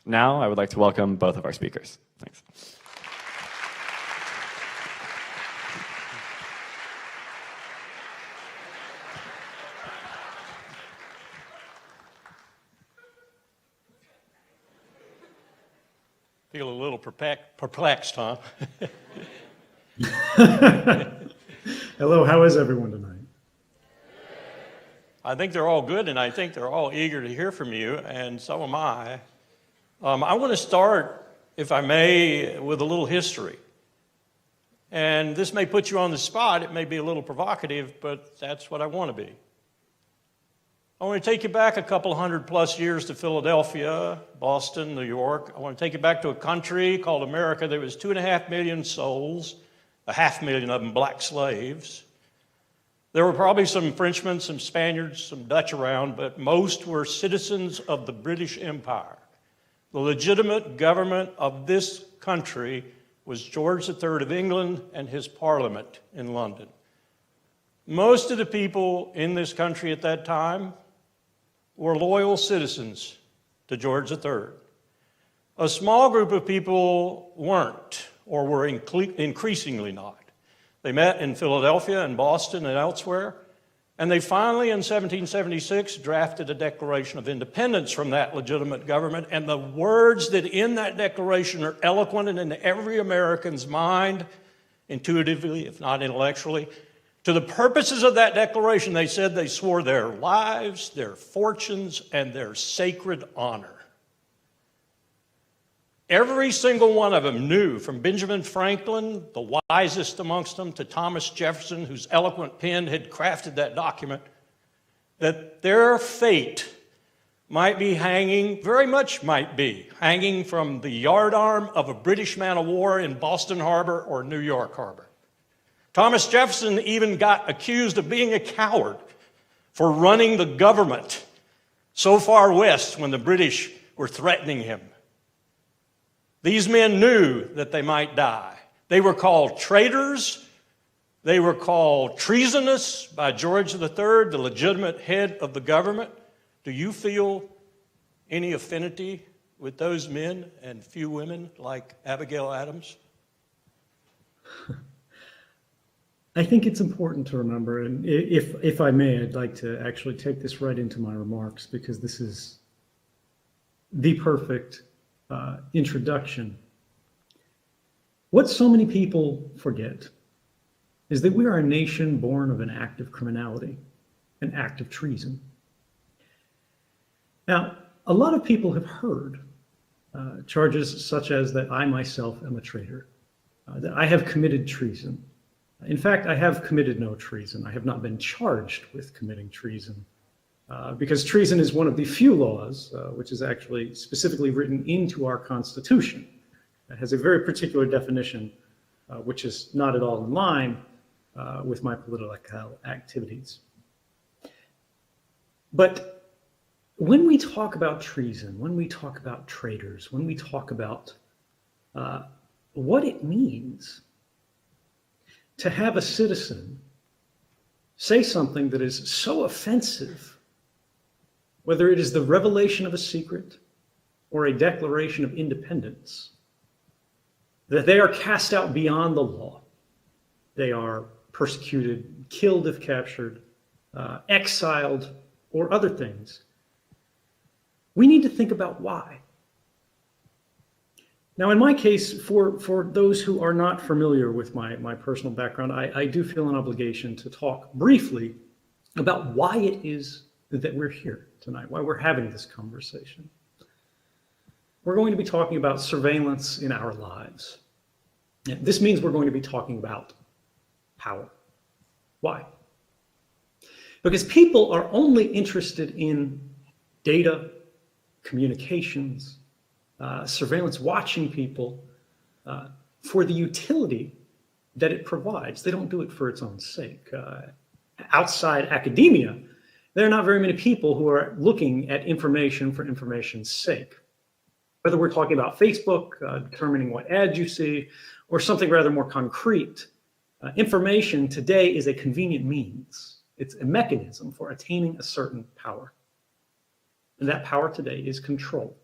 Now, I would like to welcome both of our speakers. Thanks. Feel a little perplexed, huh? Hello, how is everyone tonight? I think they're all good, and I think they're all eager to hear from you, and so am I. I want to start, if I may, with a little history. And this may put you on the spot. It may be a little provocative, but that's what I want to be. I want to take you back a couple hundred plus years to Philadelphia, Boston, New York. I want to take you back to a country called America. There was 2.5 million souls, 500,000 of them black slaves. There were probably some Frenchmen, some Spaniards, some Dutch around, but most were citizens of the British Empire. The legitimate government of this country was George III of England and his parliament in London. Most of the people in this country at that time were loyal citizens to George III. A small group of people weren't, or were increasingly not. They met in Philadelphia and Boston and elsewhere, and they finally, in 1776, drafted a Declaration of Independence from that legitimate government, and the words that in that declaration are eloquent and in every American's mind, intuitively, if not intellectually. To the purposes of that declaration, they said they swore their lives, their fortunes, and their sacred honor. Every single one of them knew, from Benjamin Franklin, the wisest amongst them, to Thomas Jefferson, whose eloquent pen had crafted that document, that their fate might be hanging, very much might be, hanging from the yardarm of a British man of war in Boston Harbor or New York Harbor. Thomas Jefferson even got accused of being a coward for running the government so far west when the British were threatening him. These men knew that they might die. They were called traitors. They were called treasonous by George III, the legitimate head of the government. Do you feel any affinity with those men and few women like Abigail Adams? I think it's important to remember, and if I may, I'd like to actually take this right into my remarks because this is the perfect introduction. What so many people forget is that we are a nation born of an act of criminality, an act of treason. Now, a lot of people have heard charges such as that I myself am a traitor, that I have committed treason. In fact, I have committed no treason. I have not been charged with committing treason because treason is one of the few laws which is actually specifically written into our Constitution. It has a very particular definition which is not at all in line with my political activities. But when we talk about treason, when we talk about traitors, when we talk about what it means to have a citizen say something that is so offensive, whether it is the revelation of a secret or a declaration of independence, that they are cast out beyond the law. They are persecuted, killed if captured, exiled, or other things. We need to think about why. Now, in my case, for those who are not familiar with my personal background, I do feel an obligation to talk briefly about why it is that we're here tonight, why we're having this conversation. We're going to be talking about surveillance in our lives. And this means we're going to be talking about power. Why? Because people are only interested in data, communications, surveillance, watching people for the utility that it provides. They don't do it for its own sake. Outside academia, there are not very many people who are looking at information for information's sake. Whether we're talking about Facebook, determining what ads you see, or something rather more concrete, information today is a convenient means. It's a mechanism for attaining a certain power. And that power today is control.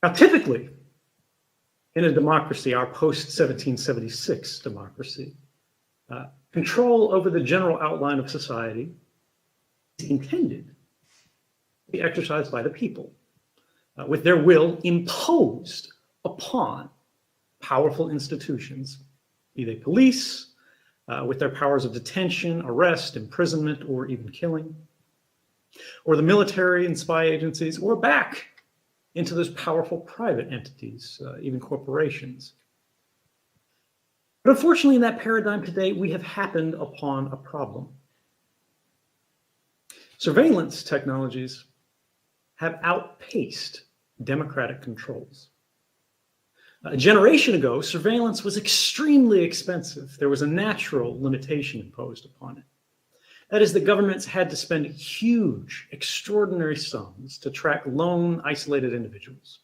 Now, typically, in a democracy, our post-1776 democracy, control over the general outline of society is intended to be exercised by the people, with their will imposed upon powerful institutions, be they police, with their powers of detention, arrest, imprisonment, or even killing, or the military and spy agencies, or back into those powerful private entities, even corporations. But unfortunately, in that paradigm today, we have happened upon a problem. Surveillance technologies have outpaced democratic controls. A generation ago, surveillance was extremely expensive. There was a natural limitation imposed upon it. That is, the governments had to spend huge, extraordinary sums to track lone, isolated individuals.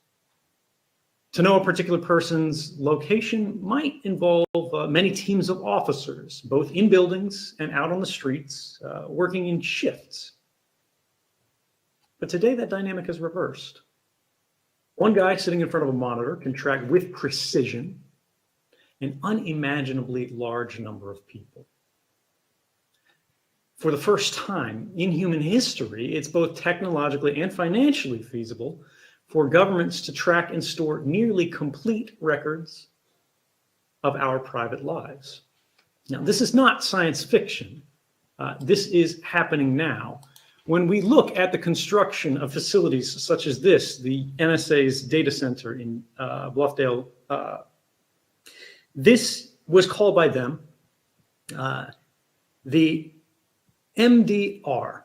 To know a particular person's location might involve many teams of officers, both in buildings and out on the streets, working in shifts. But today, that dynamic is reversed. One guy sitting in front of a monitor can track with precision an unimaginably large number of people. For the first time in human history, it's both technologically and financially feasible for governments to track and store nearly complete records of our private lives. Now, this is not science fiction. This is happening now. When we look at the construction of facilities such as this, the NSA's data center in Bluffdale, this was called by them the MDR,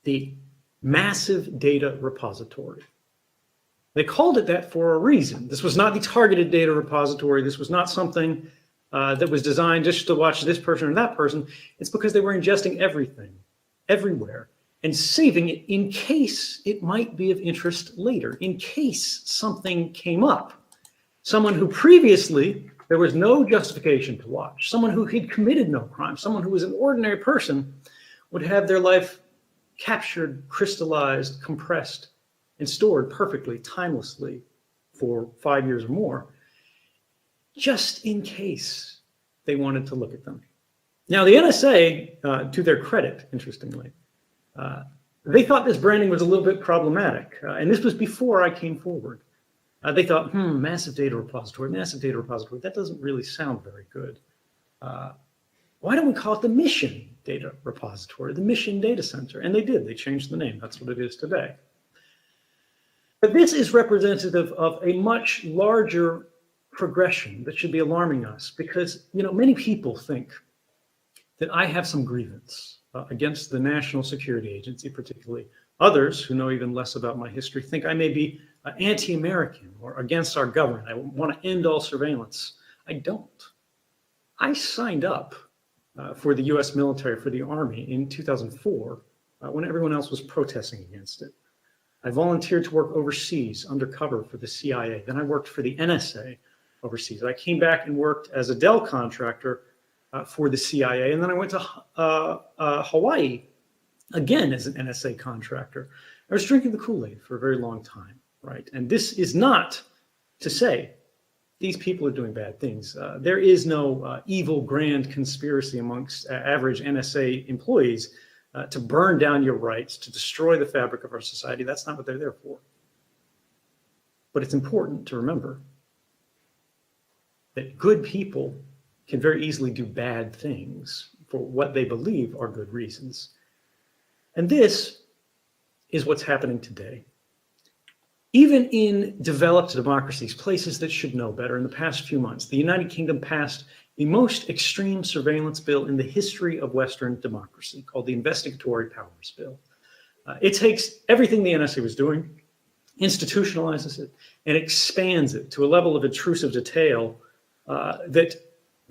the Massive Data Repository. They called it that for a reason. This was not the targeted data repository. This was not something that was designed just to watch this person or that person. It's because they were ingesting everything, everywhere, and saving it in case it might be of interest later, in case something came up. Someone who previously there was no justification to watch, someone who had committed no crime, someone who was an ordinary person would have their life captured, crystallized, compressed, and stored perfectly, timelessly for 5 years or more, just in case they wanted to look at them. Now, the NSA, to their credit, interestingly, they thought this branding was a little bit problematic, and this was before I came forward. They thought, massive data repository, that doesn't really sound very good. Why don't we call it the Mission Data Repository, the Mission Data Center? And they did, they changed the name, that's what it is today. But this is representative of a much larger progression that should be alarming us because, many people think that I have some grievance against the National Security Agency, particularly. Others who know even less about my history think I may be anti-American or against our government. I want to end all surveillance. I don't. I signed up for the US military, for the Army in 2004 when everyone else was protesting against it. I volunteered to work overseas undercover for the CIA. Then I worked for the NSA overseas. I came back and worked as a Dell contractor for the CIA. And then I went to Hawaii again as an NSA contractor. I was drinking the Kool-Aid for a very long time, right? And this is not to say these people are doing bad things. There is no evil grand conspiracy amongst average NSA employees to burn down your rights, to destroy the fabric of our society. That's not what they're there for. But it's important to remember that good people can very easily do bad things for what they believe are good reasons. And this is what's happening today. Even in developed democracies, places that should know better, in the past few months, the United Kingdom passed the most extreme surveillance bill in the history of Western democracy, called the Investigatory Powers Bill. It takes everything the NSA was doing, institutionalizes it, and expands it to a level of intrusive detail that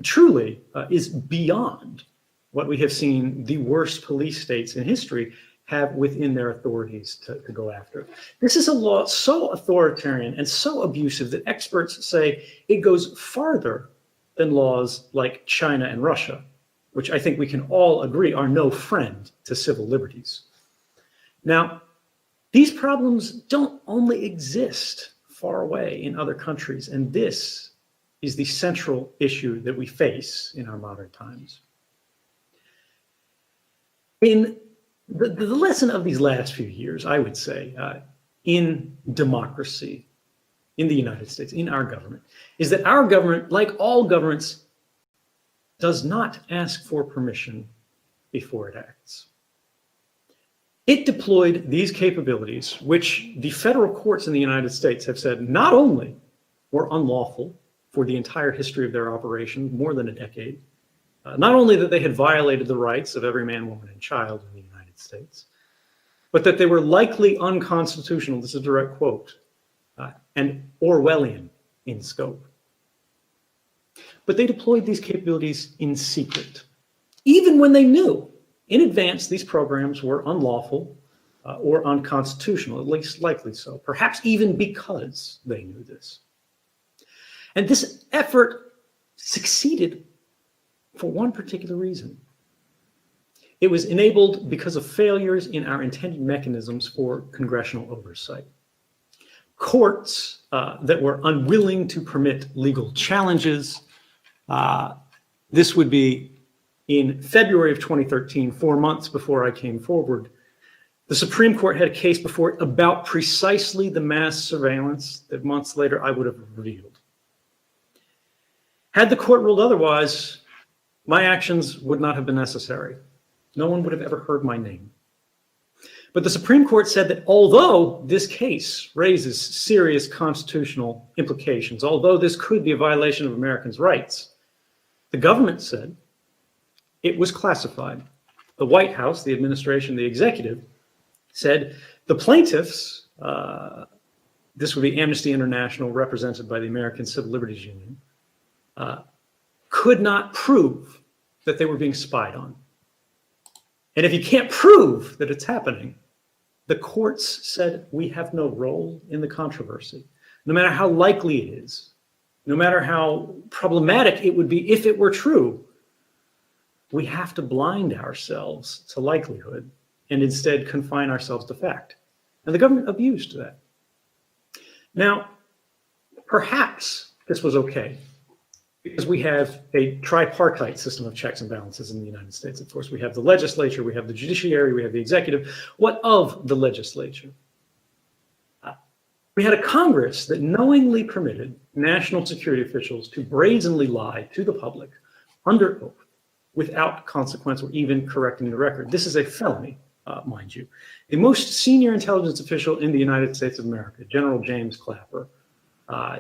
truly is beyond what we have seen the worst police states in history have within their authorities to go after. This is a law so authoritarian and so abusive that experts say it goes farther than laws like China and Russia, which I think we can all agree are no friend to civil liberties. Now, these problems don't only exist far away in other countries. And this is the central issue that we face in our modern times. In the lesson of these last few years, I would say, in democracy, in the United States, in our government, is that our government, like all governments, does not ask for permission before it acts. It deployed these capabilities, which the federal courts in the United States have said not only were unlawful for the entire history of their operation, more than a decade, not only that they had violated the rights of every man, woman, and child in the United States, but that they were likely unconstitutional, this is a direct quote, and Orwellian in scope. But they deployed these capabilities in secret, even when they knew in advance these programs were unlawful or unconstitutional, at least likely so, perhaps even because they knew this. And this effort succeeded for one particular reason. It was enabled because of failures in our intended mechanisms for congressional oversight. Courts that were unwilling to permit legal challenges. This would be in February of 2013, 4 months before I came forward. The Supreme Court had a case before it about precisely the mass surveillance that months later I would have revealed. Had the court ruled otherwise, my actions would not have been necessary. No one would have ever heard my name. But the Supreme Court said that although this case raises serious constitutional implications, although this could be a violation of Americans' rights, the government said it was classified. The White House, the administration, the executive, said the plaintiffs, this would be Amnesty International represented by the American Civil Liberties Union, could not prove that they were being spied on. And if you can't prove that it's happening, the courts said we have no role in the controversy. No matter how likely it is, no matter how problematic it would be if it were true, we have to blind ourselves to likelihood and instead confine ourselves to fact. And the government abused that. Now, perhaps this was okay, because we have a tripartite system of checks and balances in the United States. Of course, we have the legislature, we have the judiciary, we have the executive. What of the legislature? We had a Congress that knowingly permitted national security officials to brazenly lie to the public under oath without consequence or even correcting the record. This is a felony, mind you. The most senior intelligence official in the United States of America, General James Clapper,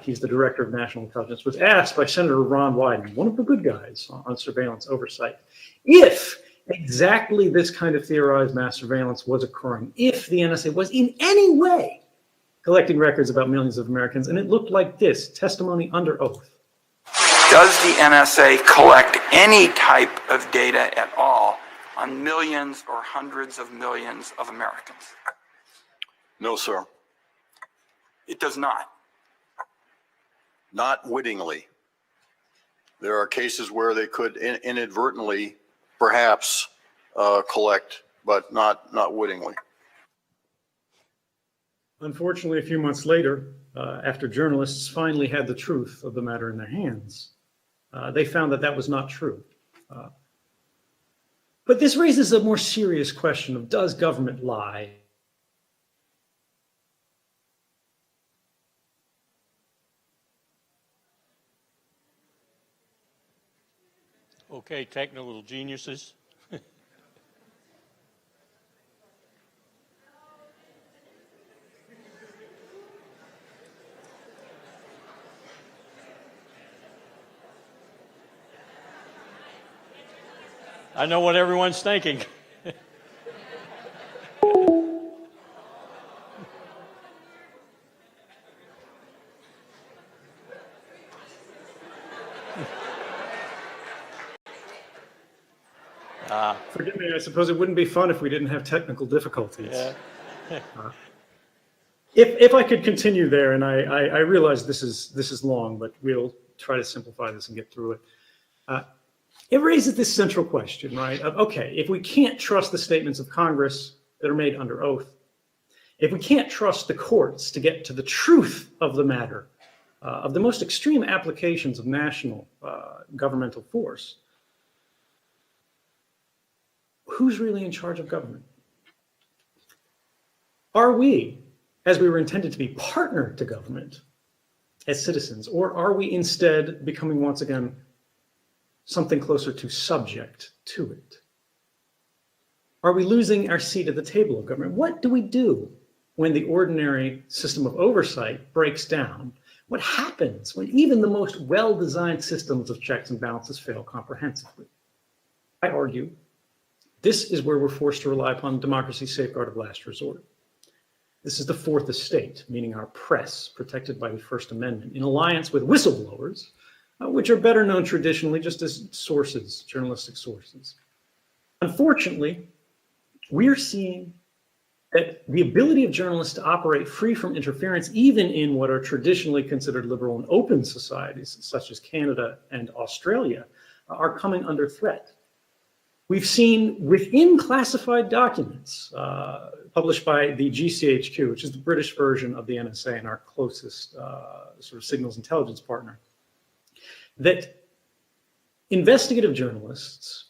he's the director of national intelligence, was asked by Senator Ron Wyden, one of the good guys on surveillance oversight, if exactly this kind of theorized mass surveillance was occurring, if the NSA was in any way collecting records about millions of Americans. And it looked like this, testimony under oath. Does the NSA collect any type of data at all on millions or hundreds of millions of Americans? No, sir. It does not. Not wittingly. There are cases where they could inadvertently, perhaps, collect, but not wittingly. Unfortunately, a few months later, after journalists finally had the truth of the matter in their hands, they found that that was not true. But this raises a more serious question of, does government lie? Okay, technical geniuses. I know what everyone's thinking. Forgive me, I suppose it wouldn't be fun if we didn't have technical difficulties. Yeah. If I could continue there, and I realize this is long, but we'll try to simplify this and get through it. It raises this central question, right? Of, okay, if we can't trust the statements of Congress that are made under oath, If we can't trust the courts to get to the truth of the matter, of the most extreme applications of national governmental force, who's really in charge of government? Are we, as we were intended to be, partner to government as citizens, or are we instead becoming once again something closer to subject to it? Are we losing our seat at the table of government? What do we do when the ordinary system of oversight breaks down? What happens when even the most well-designed systems of checks and balances fail comprehensively? I argue this is where we're forced to rely upon democracy's safeguard of last resort. This is the fourth estate, meaning our press, protected by the First Amendment, in alliance with whistleblowers, which are better known traditionally just as sources, journalistic sources. Unfortunately, we're seeing that the ability of journalists to operate free from interference, even in what are traditionally considered liberal and open societies, such as Canada and Australia, are coming under threat. We've seen within classified documents published by the GCHQ, which is the British version of the NSA and our closest sort of signals intelligence partner, that investigative journalists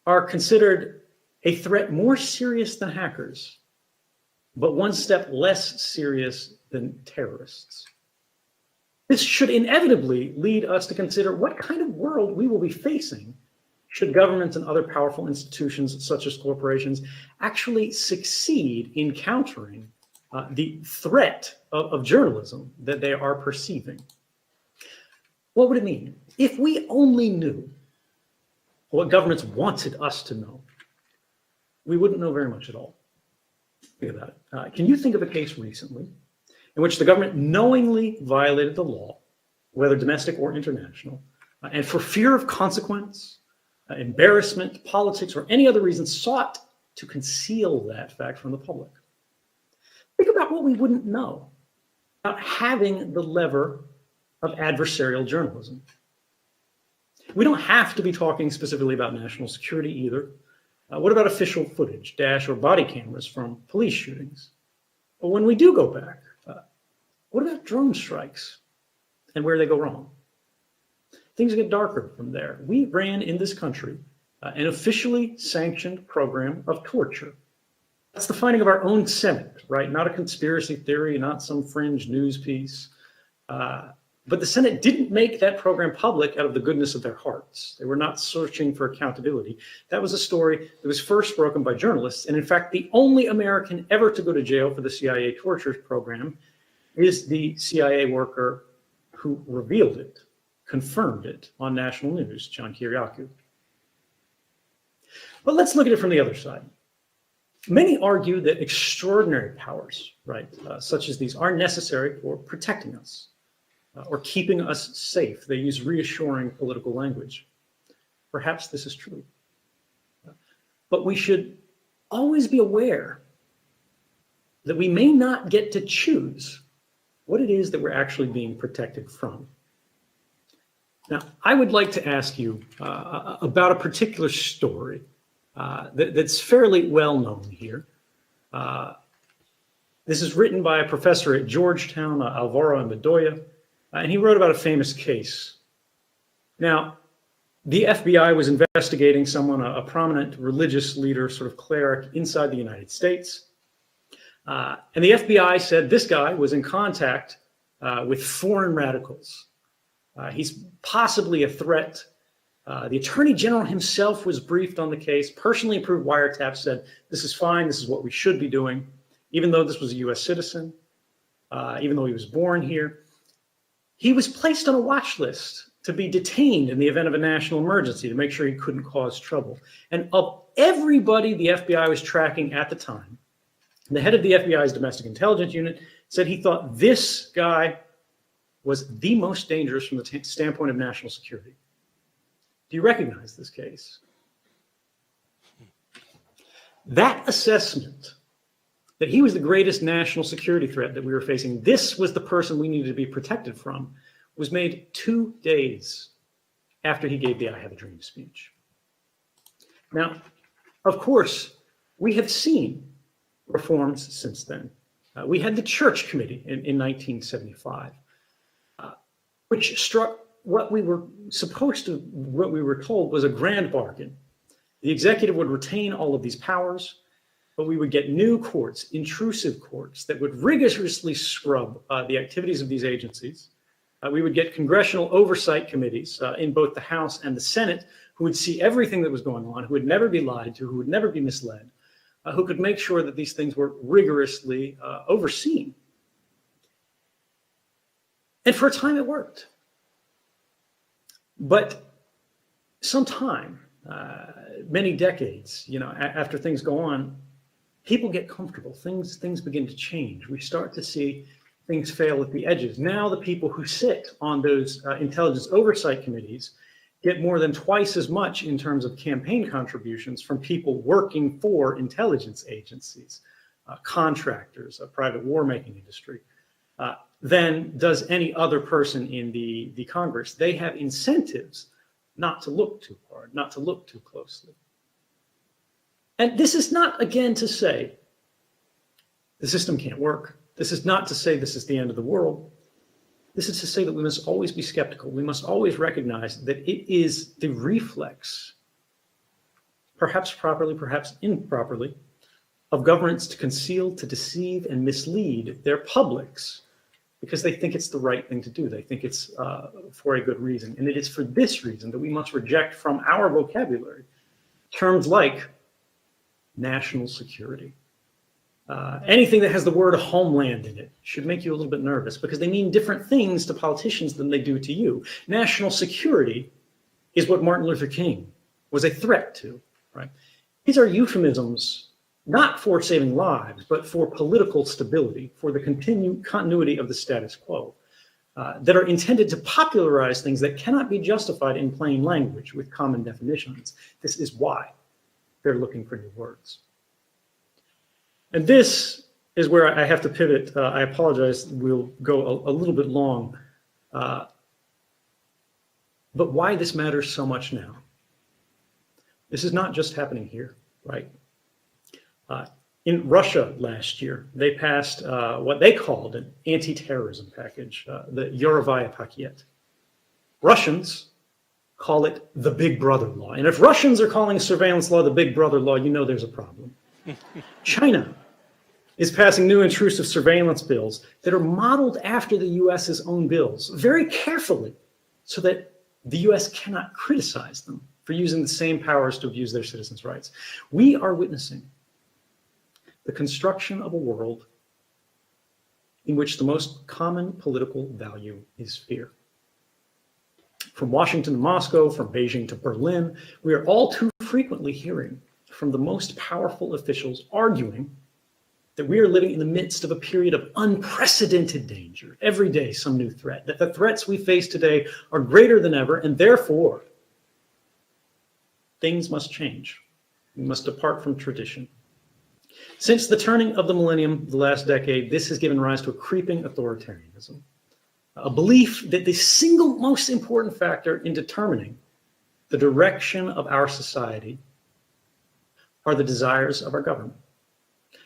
are considered a threat more serious than hackers, but one step less serious than terrorists. This should inevitably lead us to consider what kind of world we will be facing should governments and other powerful institutions, such as corporations, actually succeed in countering the threat of journalism that they are perceiving. What would it mean? If we only knew what governments wanted us to know, we wouldn't know very much at all. Think about it. Can you think of a case recently in which the government knowingly violated the law, whether domestic or international, and for fear of consequence, embarrassment, politics, or any other reason sought to conceal that fact from the public? Think about what we wouldn't know about having the lever of adversarial journalism. We don't have to be talking specifically about national security either. What about official footage, dash or body cameras from police shootings? But when we do go back, what about drone strikes and where they go wrong? Things get darker from there. We ran in this country an officially sanctioned program of torture. That's the finding of our own Senate, right? Not a conspiracy theory, not some fringe news piece. But the Senate didn't make that program public out of the goodness of their hearts. They were not searching for accountability. That was a story that was first broken by journalists. And in fact, the only American ever to go to jail for the CIA torture program is the CIA worker who revealed it, confirmed it on national news, John Kiriakou. But let's look at it from the other side. Many argue that extraordinary powers, right, such as these, are necessary for protecting us or keeping us safe. They use reassuring political language. Perhaps this is true. But we should always be aware that we may not get to choose what it is that we're actually being protected from. Now, I would like to ask you about a particular story that's fairly well known here. This is written by a professor at Georgetown, Alvaro Bedoya, and he wrote about a famous case. Now, the FBI was investigating someone, a prominent religious leader, sort of cleric inside the United States. And the FBI said this guy was in contact with foreign radicals. He's possibly a threat. The Attorney General himself was briefed on the case. Personally approved wiretap said, this is fine, this is what we should be doing, even though this was a US citizen, even though he was born here. He was placed on a watch list to be detained in the event of a national emergency to make sure he couldn't cause trouble. And of everybody the FBI was tracking at the time, the head of the FBI's domestic intelligence unit said he thought this guy was the most dangerous from the standpoint of national security. Do you recognize this case? That assessment, that he was the greatest national security threat that we were facing, this was the person we needed to be protected from, was made 2 days after he gave the I Have a Dream speech. Now, of course, we have seen reforms since then. We had the Church Committee in 1975, which struck what we were told was a grand bargain. The executive would retain all of these powers, but we would get new courts, intrusive courts that would rigorously scrub the activities of these agencies. We would get congressional oversight committees in both the House and the Senate who would see everything that was going on, who would never be lied to, who would never be misled, who could make sure that these things were rigorously overseen. And for a time it worked. But sometime, many decades, after things go on, people get comfortable. Things begin to change. We start to see things fail at the edges. Now the people who sit on those intelligence oversight committees get more than twice as much in terms of campaign contributions from people working for intelligence agencies, contractors, a private war-making industry, than does any other person in the Congress. They have incentives not to look too hard, not to look too closely. And this is not, again, to say the system can't work. This is not to say this is the end of the world. This is to say that we must always be skeptical. We must always recognize that it is the reflex, perhaps properly, perhaps improperly, of governments to conceal, to deceive, and mislead their publics because they think it's the right thing to do. They think it's for a good reason. And it is for this reason that we must reject from our vocabulary terms like national security. Anything that has the word homeland in it should make you a little bit nervous because they mean different things to politicians than they do to you. National security is what Martin Luther King was a threat to, right? These are euphemisms not for saving lives, but for political stability, for the continuity of the status quo, that are intended to popularize things that cannot be justified in plain language with common definitions. This is why they're looking for new words. And this is where I have to pivot. I apologize, we'll go a little bit long. But why this matters so much now? This is not just happening here, right? In Russia last year, they passed what they called an anti-terrorism package, the Yurovaya Paket. Russians call it the Big Brother law. And if Russians are calling surveillance law the Big Brother law, you know there's a problem. China is passing new intrusive surveillance bills that are modeled after the US's own bills very carefully so that the US cannot criticize them for using the same powers to abuse their citizens' rights. We are witnessing the construction of a world in which the most common political value is fear. From Washington to Moscow, from Beijing to Berlin, we are all too frequently hearing from the most powerful officials arguing that we are living in the midst of a period of unprecedented danger. Every day, some new threat, that the threats we face today are greater than ever, and therefore, things must change. We must depart from tradition. Since the turning of the millennium, the last decade, this has given rise to a creeping authoritarianism, a belief that the single most important factor in determining the direction of our society are the desires of our government,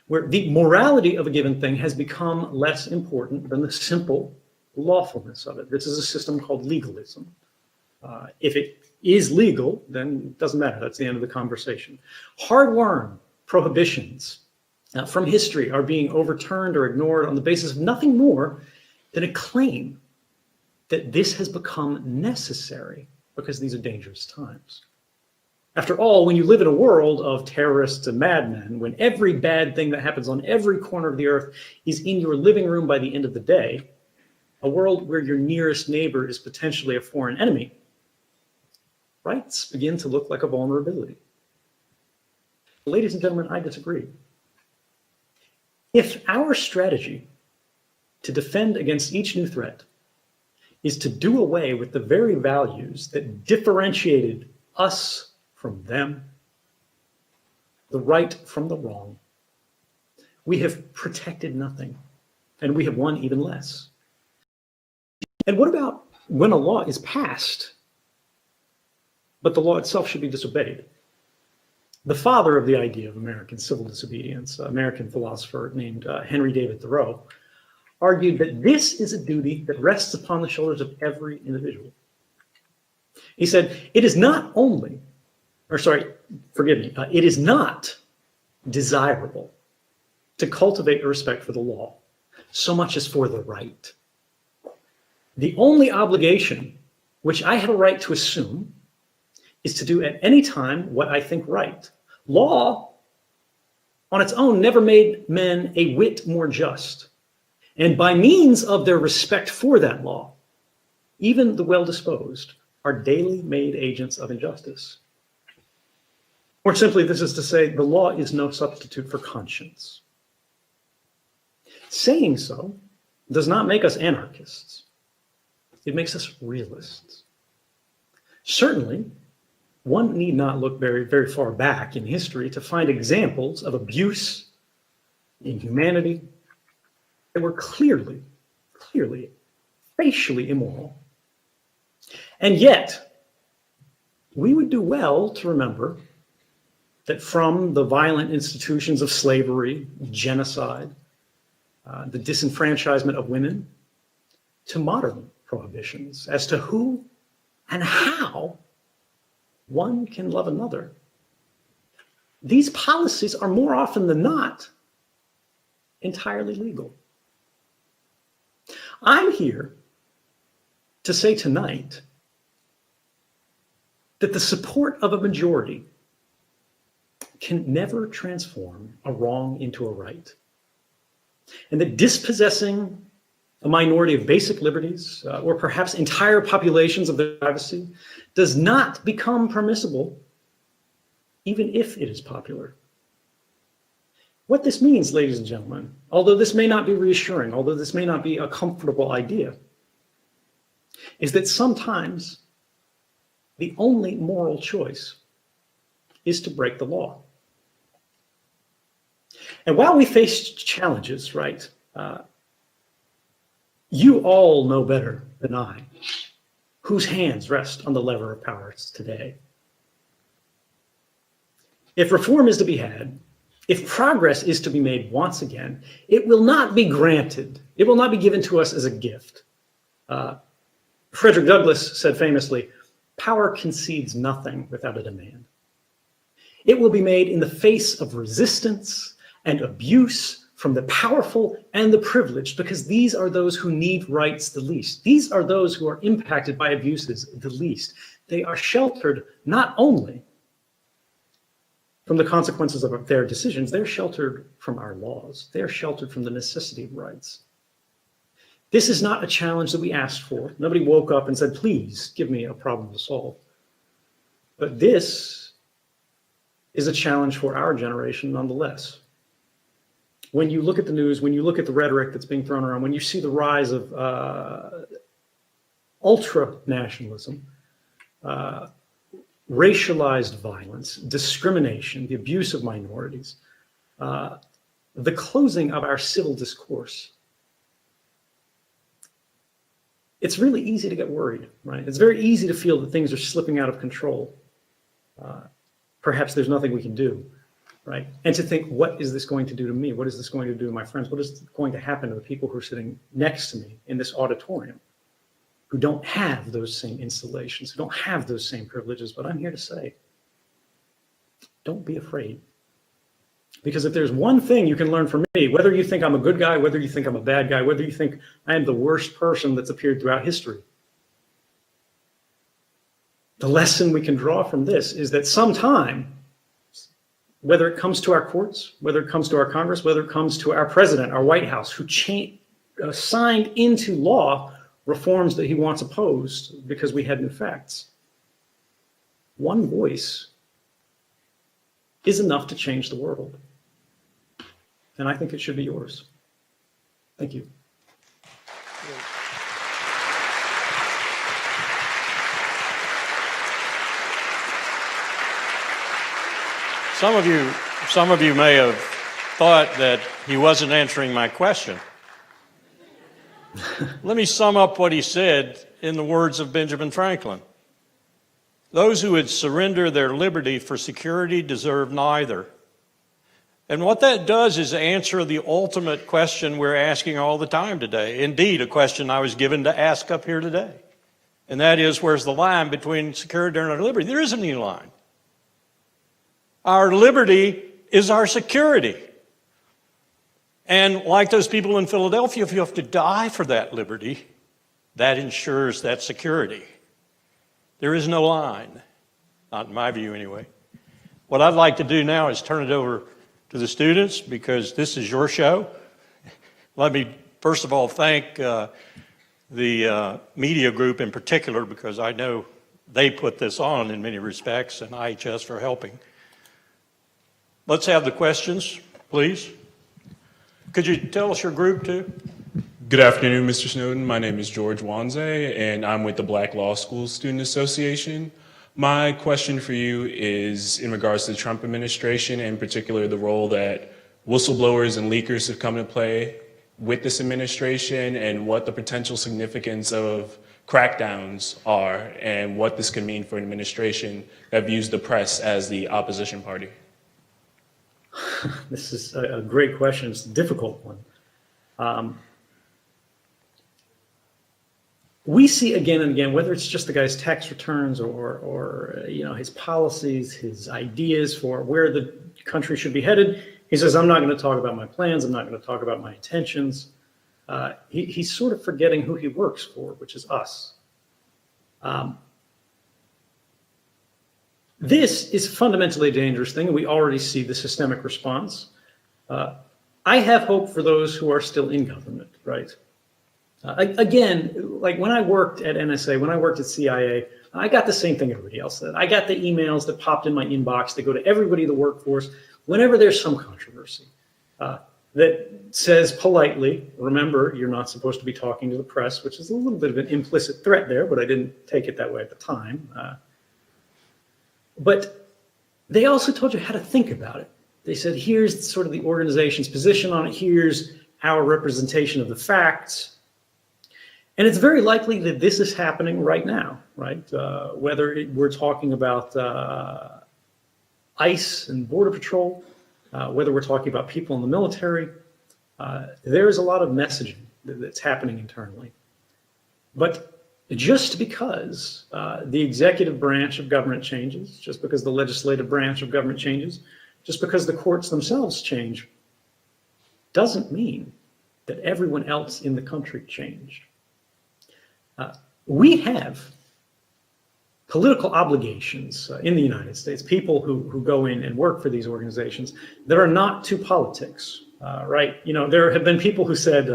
where the morality of a given thing has become less important than the simple lawfulness of it. This is a system called legalism. If it is legal, then it doesn't matter. That's the end of the conversation. Hard-won prohibitions from history are being overturned or ignored on the basis of nothing more than a claim that this has become necessary because these are dangerous times. After all, when you live in a world of terrorists and madmen, when every bad thing that happens on every corner of the earth is in your living room by the end of the day, a world where your nearest neighbor is potentially a foreign enemy, rights begin to look like a vulnerability. Ladies and gentlemen, I disagree. If our strategy to defend against each new threat is to do away with the very values that differentiated us from them, the right from the wrong, we have protected nothing, and we have won even less. And what about when a law is passed, but the law itself should be disobeyed? The father of the idea of American civil disobedience, an American philosopher named Henry David Thoreau, argued that this is a duty that rests upon the shoulders of every individual. He said, it is not only, or sorry, forgive me, it is not desirable to cultivate a respect for the law so much as for the right. The only obligation which I have a right to assume is to do at any time what I think right. Law on its own never made men a whit more just. And by means of their respect for that law, even the well-disposed are daily made agents of injustice. More simply, this is to say, the law is no substitute for conscience. Saying so does not make us anarchists. It makes us realists. Certainly, one need not look very, very far back in history to find examples of abuse, inhumanity, that were clearly, facially immoral. And yet, we would do well to remember that from the violent institutions of slavery, genocide, the disenfranchisement of women, to modern prohibitions as to who and how one can love another, these policies are more often than not entirely legal. I'm here to say tonight that the support of a majority can never transform a wrong into a right, and that dispossessing a minority of basic liberties, or perhaps entire populations of their privacy, does not become permissible, even if it is popular. What this means, ladies and gentlemen, although this may not be reassuring, although this may not be a comfortable idea, is that sometimes the only moral choice is to break the law. And while we face challenges, right, you all know better than I whose hands rest on the lever of power today. If reform is to be had, if progress is to be made once again, it will not be granted. It will not be given to us as a gift. Frederick Douglass said famously, "Power concedes nothing without a demand." It will be made in the face of resistance and abuse from the powerful and the privileged, because these are those who need rights the least. These are those who are impacted by abuses the least. They are sheltered not only from the consequences of their decisions, they're sheltered from our laws. They're sheltered from the necessity of rights. This is not a challenge that we asked for. Nobody woke up and said, please give me a problem to solve. But this is a challenge for our generation nonetheless. When you look at the news, when you look at the rhetoric that's being thrown around, when you see the rise of ultra-nationalism, racialized violence, discrimination, the abuse of minorities, the closing of our civil discourse, it's really easy to get worried, right? It's very easy to feel that things are slipping out of control. Perhaps there's nothing we can do, right? And to think, what is this going to do to me? What is this going to do to my friends? What is going to happen to the people who are sitting next to me in this auditorium, who don't have those same installations, who don't have those same privileges? But I'm here to say, don't be afraid. Because if there's one thing you can learn from me, whether you think I'm a good guy, whether you think I'm a bad guy, whether you think I am the worst person that's appeared throughout history, the lesson we can draw from this is that sometime, whether it comes to our courts, whether it comes to our Congress, whether it comes to our president, our White House, who signed into law reforms that he wants opposed because we had new facts, one voice is enough to change the world. And I think it should be yours. Thank you. Some of you may have thought that he wasn't answering my question. Let me sum up what he said in the words of Benjamin Franklin. Those who would surrender their liberty for security deserve neither. And what that does is answer the ultimate question we're asking all the time today. Indeed, a question I was given to ask up here today. And that is, where's the line between security and our liberty? There isn't any line. Our liberty is our security. And like those people in Philadelphia, if you have to die for that liberty, that ensures that security. There is no line, not in my view anyway. What I'd like to do now is turn it over to the students, because this is your show. Let me first of all thank the media group in particular, because I know they put this on in many respects, and IHS for helping. Let's have the questions, please. Could you tell us your group too? Good afternoon, Mr. Snowden. My name is George Wanze, and I'm with the Black Law School Student Association. My question for you is in regards to the Trump administration, in particular the role that whistleblowers and leakers have come to play with this administration, and what the potential significance of crackdowns are, and what this could mean for an administration that views the press as the opposition party. This is a great question. It's a difficult one. We see again and again, whether it's just the guy's tax returns or his policies, his ideas for where the country should be headed. He says, I'm not going to talk about my plans. I'm not going to talk about my intentions. He's sort of forgetting who he works for, which is us. This is fundamentally a dangerous thing. We already see the systemic response. I have hope for those who are still in government, right? Again, like when I worked at NSA, when I worked at CIA, I got the same thing everybody else did. I got the emails that popped in my inbox that go to everybody in the workforce whenever there's some controversy that says politely, remember, you're not supposed to be talking to the press, which is a little bit of an implicit threat there, but I didn't take it that way at the time. But they also told you how to think about it. They said, here's sort of the organization's position on it. Here's our representation of the facts. And it's very likely that this is happening right now, right? Whether we're talking about ICE and Border Patrol, whether we're talking about people in the military, there's a lot of messaging that's happening internally. But just because the executive branch of government changes, just because the legislative branch of government changes, just because the courts themselves change, doesn't mean that everyone else in the country changed. We have political obligations in the United States, people who go in and work for these organizations that are not to politics, right? There have been people who said,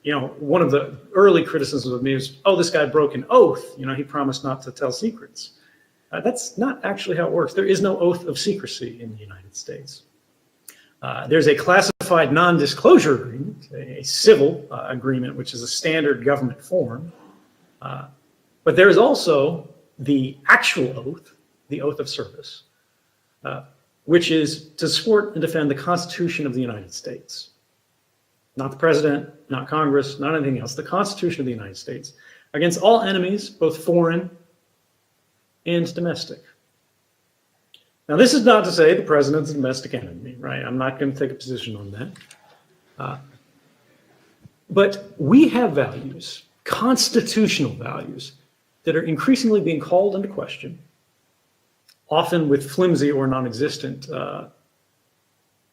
one of the early criticisms of me was, oh, this guy broke an oath. He promised not to tell secrets. That's not actually how it works. There is no oath of secrecy in the United States. There's a classified non-disclosure agreement, a civil agreement, which is a standard government form. But there is also the actual oath, the oath of service, which is to support and defend the Constitution of the United States. Not the president, not Congress, not anything else, the Constitution of the United States, against all enemies, both foreign and domestic. Now, this is not to say the president's a domestic enemy, right? I'm not going to take a position on that. But we have values, constitutional values, that are increasingly being called into question, often with flimsy or non-existent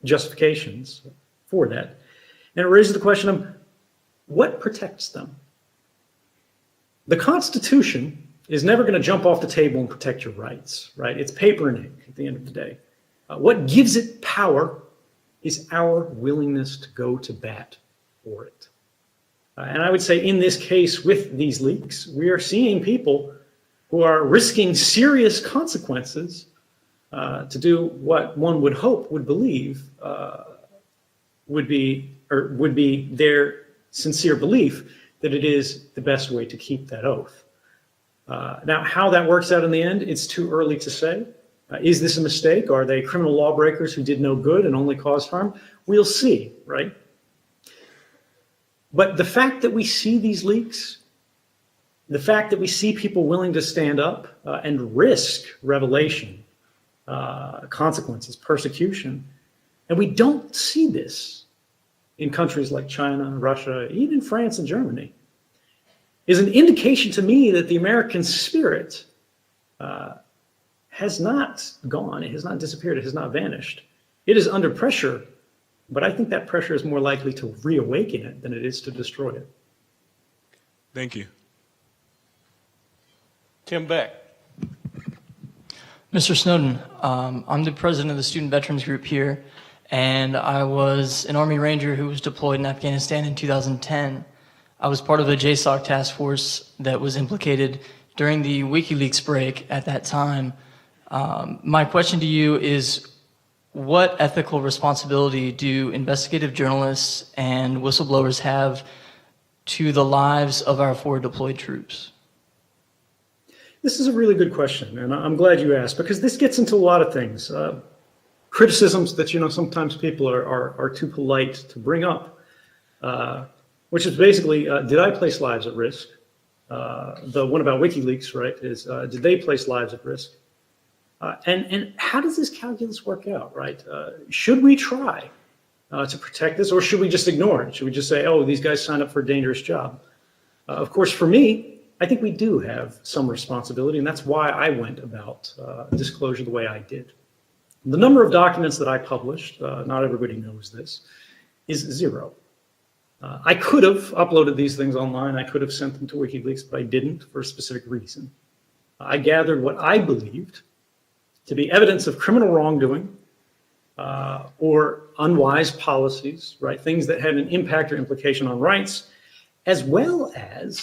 justifications for that. And it raises the question of what protects them? The Constitution is never going to jump off the table and protect your rights, right? It's paper and ink at the end of the day. What gives it power is our willingness to go to bat for it. And I would say in this case with these leaks, we are seeing people who are risking serious consequences to do what one would hope, would believe, would be their sincere belief that it is the best way to keep that oath. Now, how that works out in the end, it's too early to say. Is this a mistake? Are they criminal lawbreakers who did no good and only caused harm? We'll see, right? But the fact that we see these leaks The fact that we see people willing to stand up and risk revelation, consequences, persecution, and we don't see this in countries like China, Russia, even France and Germany, is an indication to me that the American spirit has not gone, it has not disappeared, it has not vanished. It is under pressure, but I think that pressure is more likely to reawaken it than it is to destroy it. Thank you. Tim Beck. Mr. Snowden, I'm the president of the Student Veterans Group here, and I was an Army Ranger who was deployed in Afghanistan in 2010. I was part of the JSOC task force that was implicated during the WikiLeaks break at that time. My question to you is, what ethical responsibility do investigative journalists and whistleblowers have to the lives of our forward deployed troops? This is a really good question, and I'm glad you asked, because this gets into a lot of things. Criticisms that, sometimes people are too polite to bring up, which is basically, did I place lives at risk? The one about WikiLeaks, right, is did they place lives at risk? And how does this calculus work out, right? Should we try to protect this, or should we just ignore it? Should we just say, oh, these guys signed up for a dangerous job? Of course, for me, I think we do have some responsibility, and that's why I went about disclosure the way I did. The number of documents that I published, not everybody knows this, is 0. I could have uploaded these things online. I could have sent them to WikiLeaks, but I didn't for a specific reason. I gathered what I believed to be evidence of criminal wrongdoing or unwise policies, right? Things that had an impact or implication on rights, as well as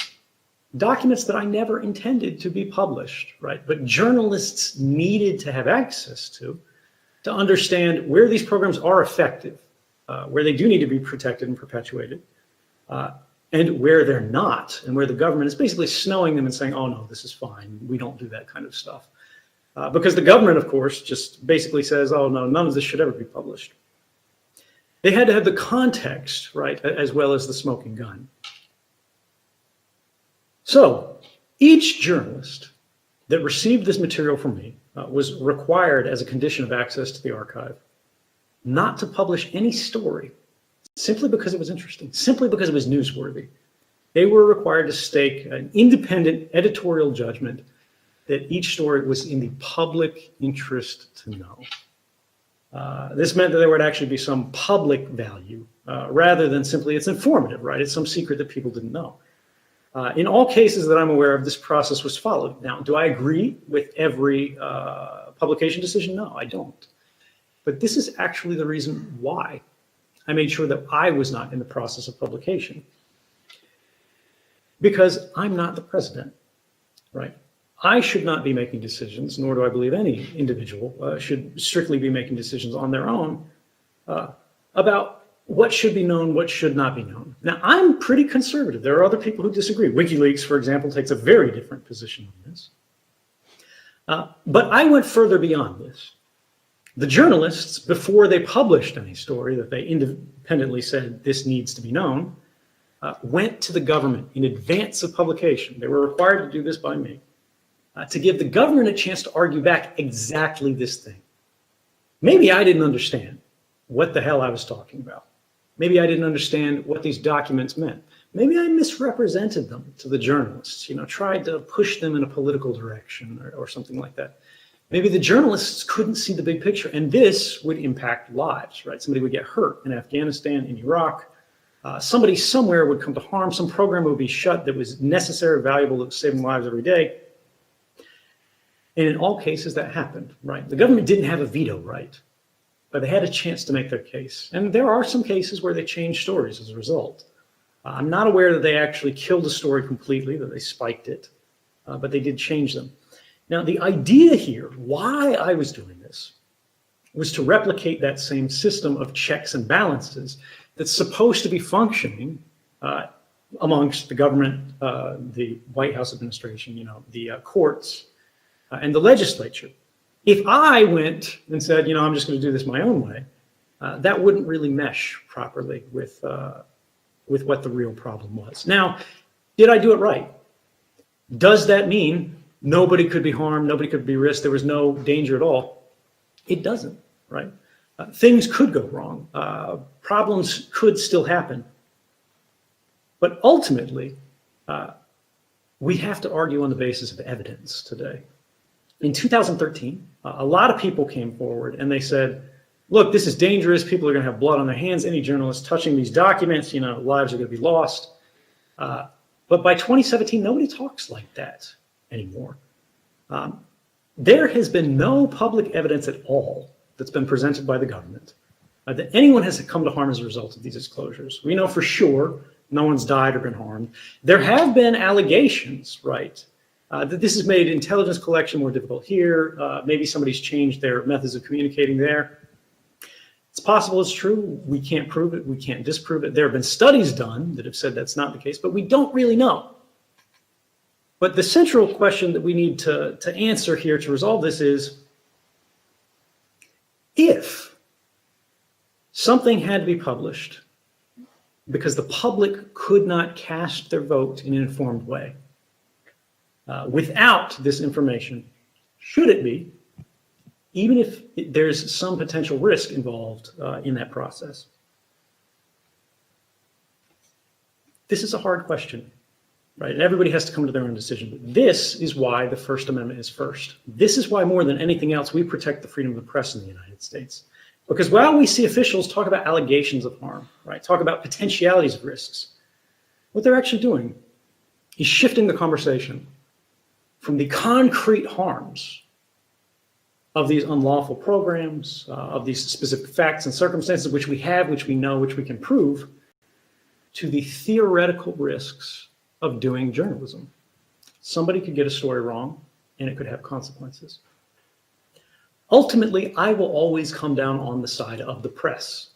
documents that I never intended to be published, right? But journalists needed to have access to understand where these programs are effective, where they do need to be protected and perpetuated, and where they're not, and where the government is basically snowing them and saying, oh no, this is fine, we don't do that kind of stuff. Because the government, of course, just basically says, oh no, none of this should ever be published. They had to have the context, right, as well as the smoking gun. So each journalist that received this material from me was required, as a condition of access to the archive, not to publish any story simply because it was interesting, simply because it was newsworthy. They were required to stake an independent editorial judgment that each story was in the public interest to know. This meant that there would actually be some public value rather than simply it's informative, right? It's some secret that people didn't know. In all cases that I'm aware of, this process was followed. Now, do I agree with every publication decision? No, I don't. But this is actually the reason why I made sure that I was not in the process of publication. Because I'm not the president, right? I should not be making decisions, nor do I believe any individual should strictly be making decisions on their own about what should be known, what should not be known. Now, I'm pretty conservative. There are other people who disagree. WikiLeaks, for example, takes a very different position on this. But I went further beyond this. The journalists, before they published any story that they independently said this needs to be known, went to the government in advance of publication. They were required to do this by me, to give the government a chance to argue back exactly this thing. Maybe I didn't understand what the hell I was talking about. Maybe I didn't understand what these documents meant. Maybe I misrepresented them to the journalists, tried to push them in a political direction or something like that. Maybe the journalists couldn't see the big picture, and this would impact lives, right? Somebody would get hurt in Afghanistan, in Iraq. Somebody somewhere would come to harm. Some program would be shut that was necessary, valuable, that was saving lives every day. And in all cases, that happened, right? The government didn't have a veto right, but they had a chance to make their case. And there are some cases where they changed stories as a result. I'm not aware that they actually killed a story completely, that they spiked it, but they did change them. Now, the idea here, why I was doing this, was to replicate that same system of checks and balances that's supposed to be functioning amongst the government, the White House administration, the courts, and the legislature. If I went and said, I'm just going to do this my own way, that wouldn't really mesh properly with what the real problem was. Now, did I do it right? Does that mean nobody could be harmed, nobody could be risked, there was no danger at all? It doesn't, right? Things could go wrong. Problems could still happen. But ultimately, we have to argue on the basis of evidence today. In 2013, a lot of people came forward and they said, look, this is dangerous. People are going to have blood on their hands. Any journalist touching these documents, lives are going to be lost. But by 2017, nobody talks like that anymore. There has been no public evidence at all that's been presented by the government that anyone has come to harm as a result of these disclosures. We know for sure no one's died or been harmed. There have been allegations, right, that this has made intelligence collection more difficult here. Maybe somebody's changed their methods of communicating there. It's possible it's true. We can't prove it. We can't disprove it. There have been studies done that have said that's not the case, but we don't really know. But the central question that we need to answer here to resolve this is, if something had to be published because the public could not cast their vote in an informed way, without this information, should it be, even if there's some potential risk involved in that process? This is a hard question, right? And everybody has to come to their own decision. But this is why the First Amendment is first. This is why, more than anything else, we protect the freedom of the press in the United States. Because while we see officials talk about allegations of harm, right, talk about potentialities of risks, what they're actually doing is shifting the conversation from the concrete harms of these unlawful programs, of these specific facts and circumstances which we have, which we know, which we can prove, to the theoretical risks of doing journalism. Somebody could get a story wrong, and it could have consequences. Ultimately, I will always come down on the side of the press,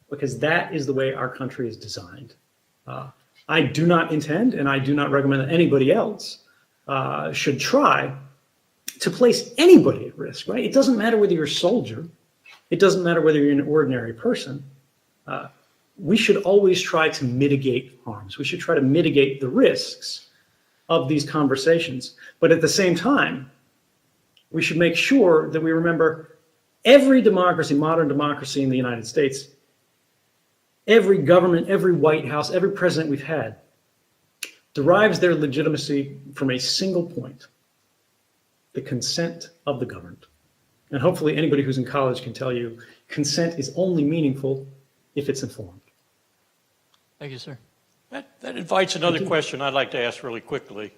because that is the way our country is designed. I do not intend, and I do not recommend that anybody else should try to place anybody at risk, right? It doesn't matter whether you're a soldier. It doesn't matter whether you're an ordinary person. We should always try to mitigate harms. We should try to mitigate the risks of these conversations. But at the same time, we should make sure that we remember every democracy, modern democracy in the United States, every government, every White House, every president we've had derives their legitimacy from a single point: the consent of the governed. And hopefully anybody who's in college can tell you consent is only meaningful if it's informed. Thank you, sir. That invites another question I'd like to ask really quickly.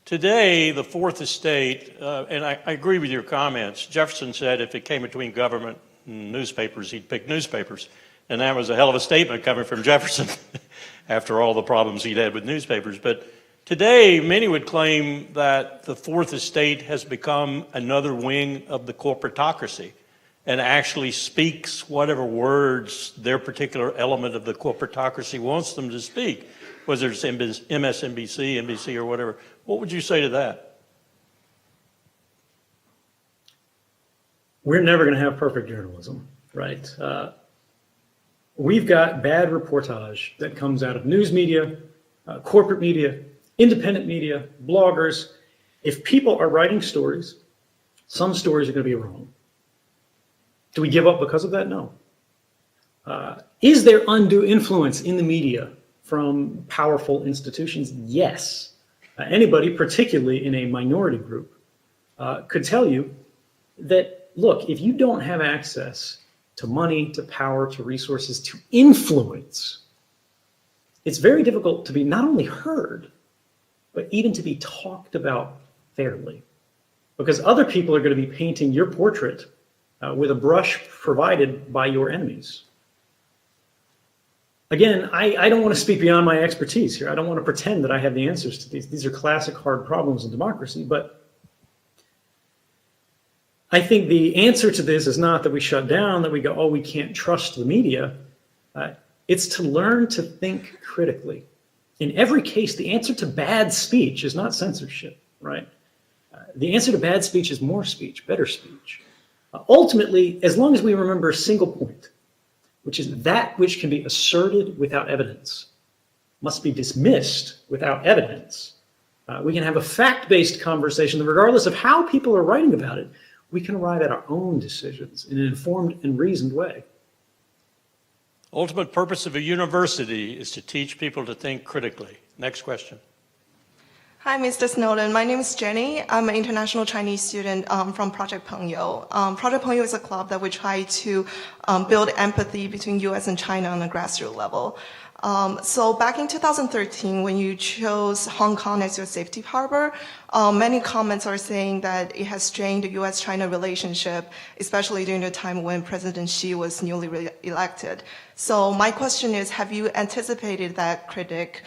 Today, the Fourth Estate, and I agree with your comments, Jefferson said if it came between government and newspapers, he'd pick newspapers. And that was a hell of a statement coming from Jefferson after all the problems he'd had with newspapers. But today, many would claim that the Fourth Estate has become another wing of the corporatocracy and actually speaks whatever words their particular element of the corporatocracy wants them to speak, whether it's MSNBC, NBC, or whatever. What would you say to that? We're never going to have perfect journalism, right? We've got bad reportage that comes out of news media, corporate media, independent media, bloggers. If people are writing stories, some stories are going to be wrong. Do we give up because of that? No. Is there undue influence in the media from powerful institutions? Yes. Anybody, particularly in a minority group, could tell you that, look, if you don't have access to money, to power, to resources, to influence, it's very difficult to be not only heard, but even to be talked about fairly. Because other people are going to be painting your portrait with a brush provided by your enemies. Again, I don't want to speak beyond my expertise here. I don't want to pretend that I have the answers to these. These are classic hard problems in democracy, but I think the answer to this is not that we shut down, that we go, oh, we can't trust the media. It's to learn to think critically. In every case, the answer to bad speech is not censorship, right? The answer to bad speech is more speech, better speech. Ultimately, as long as we remember a single point, which is that which can be asserted without evidence, must be dismissed without evidence, We can have a fact-based conversation that regardless of how people are writing about it, we can arrive at our own decisions in an informed and reasoned way. Ultimate purpose of a university is to teach people to think critically. Next question. Hi, Mr. Snowden. My name is Jenny. I'm an international Chinese student from Project Pengyou. Project Pengyou is a club that we try to build empathy between U.S. and China on a grassroots level. So back in 2013, when you chose Hong Kong as your safety harbor, many comments are saying that it has strained the U.S.-China relationship, especially during the time when President Xi was newly elected. So my question is, have you anticipated that critic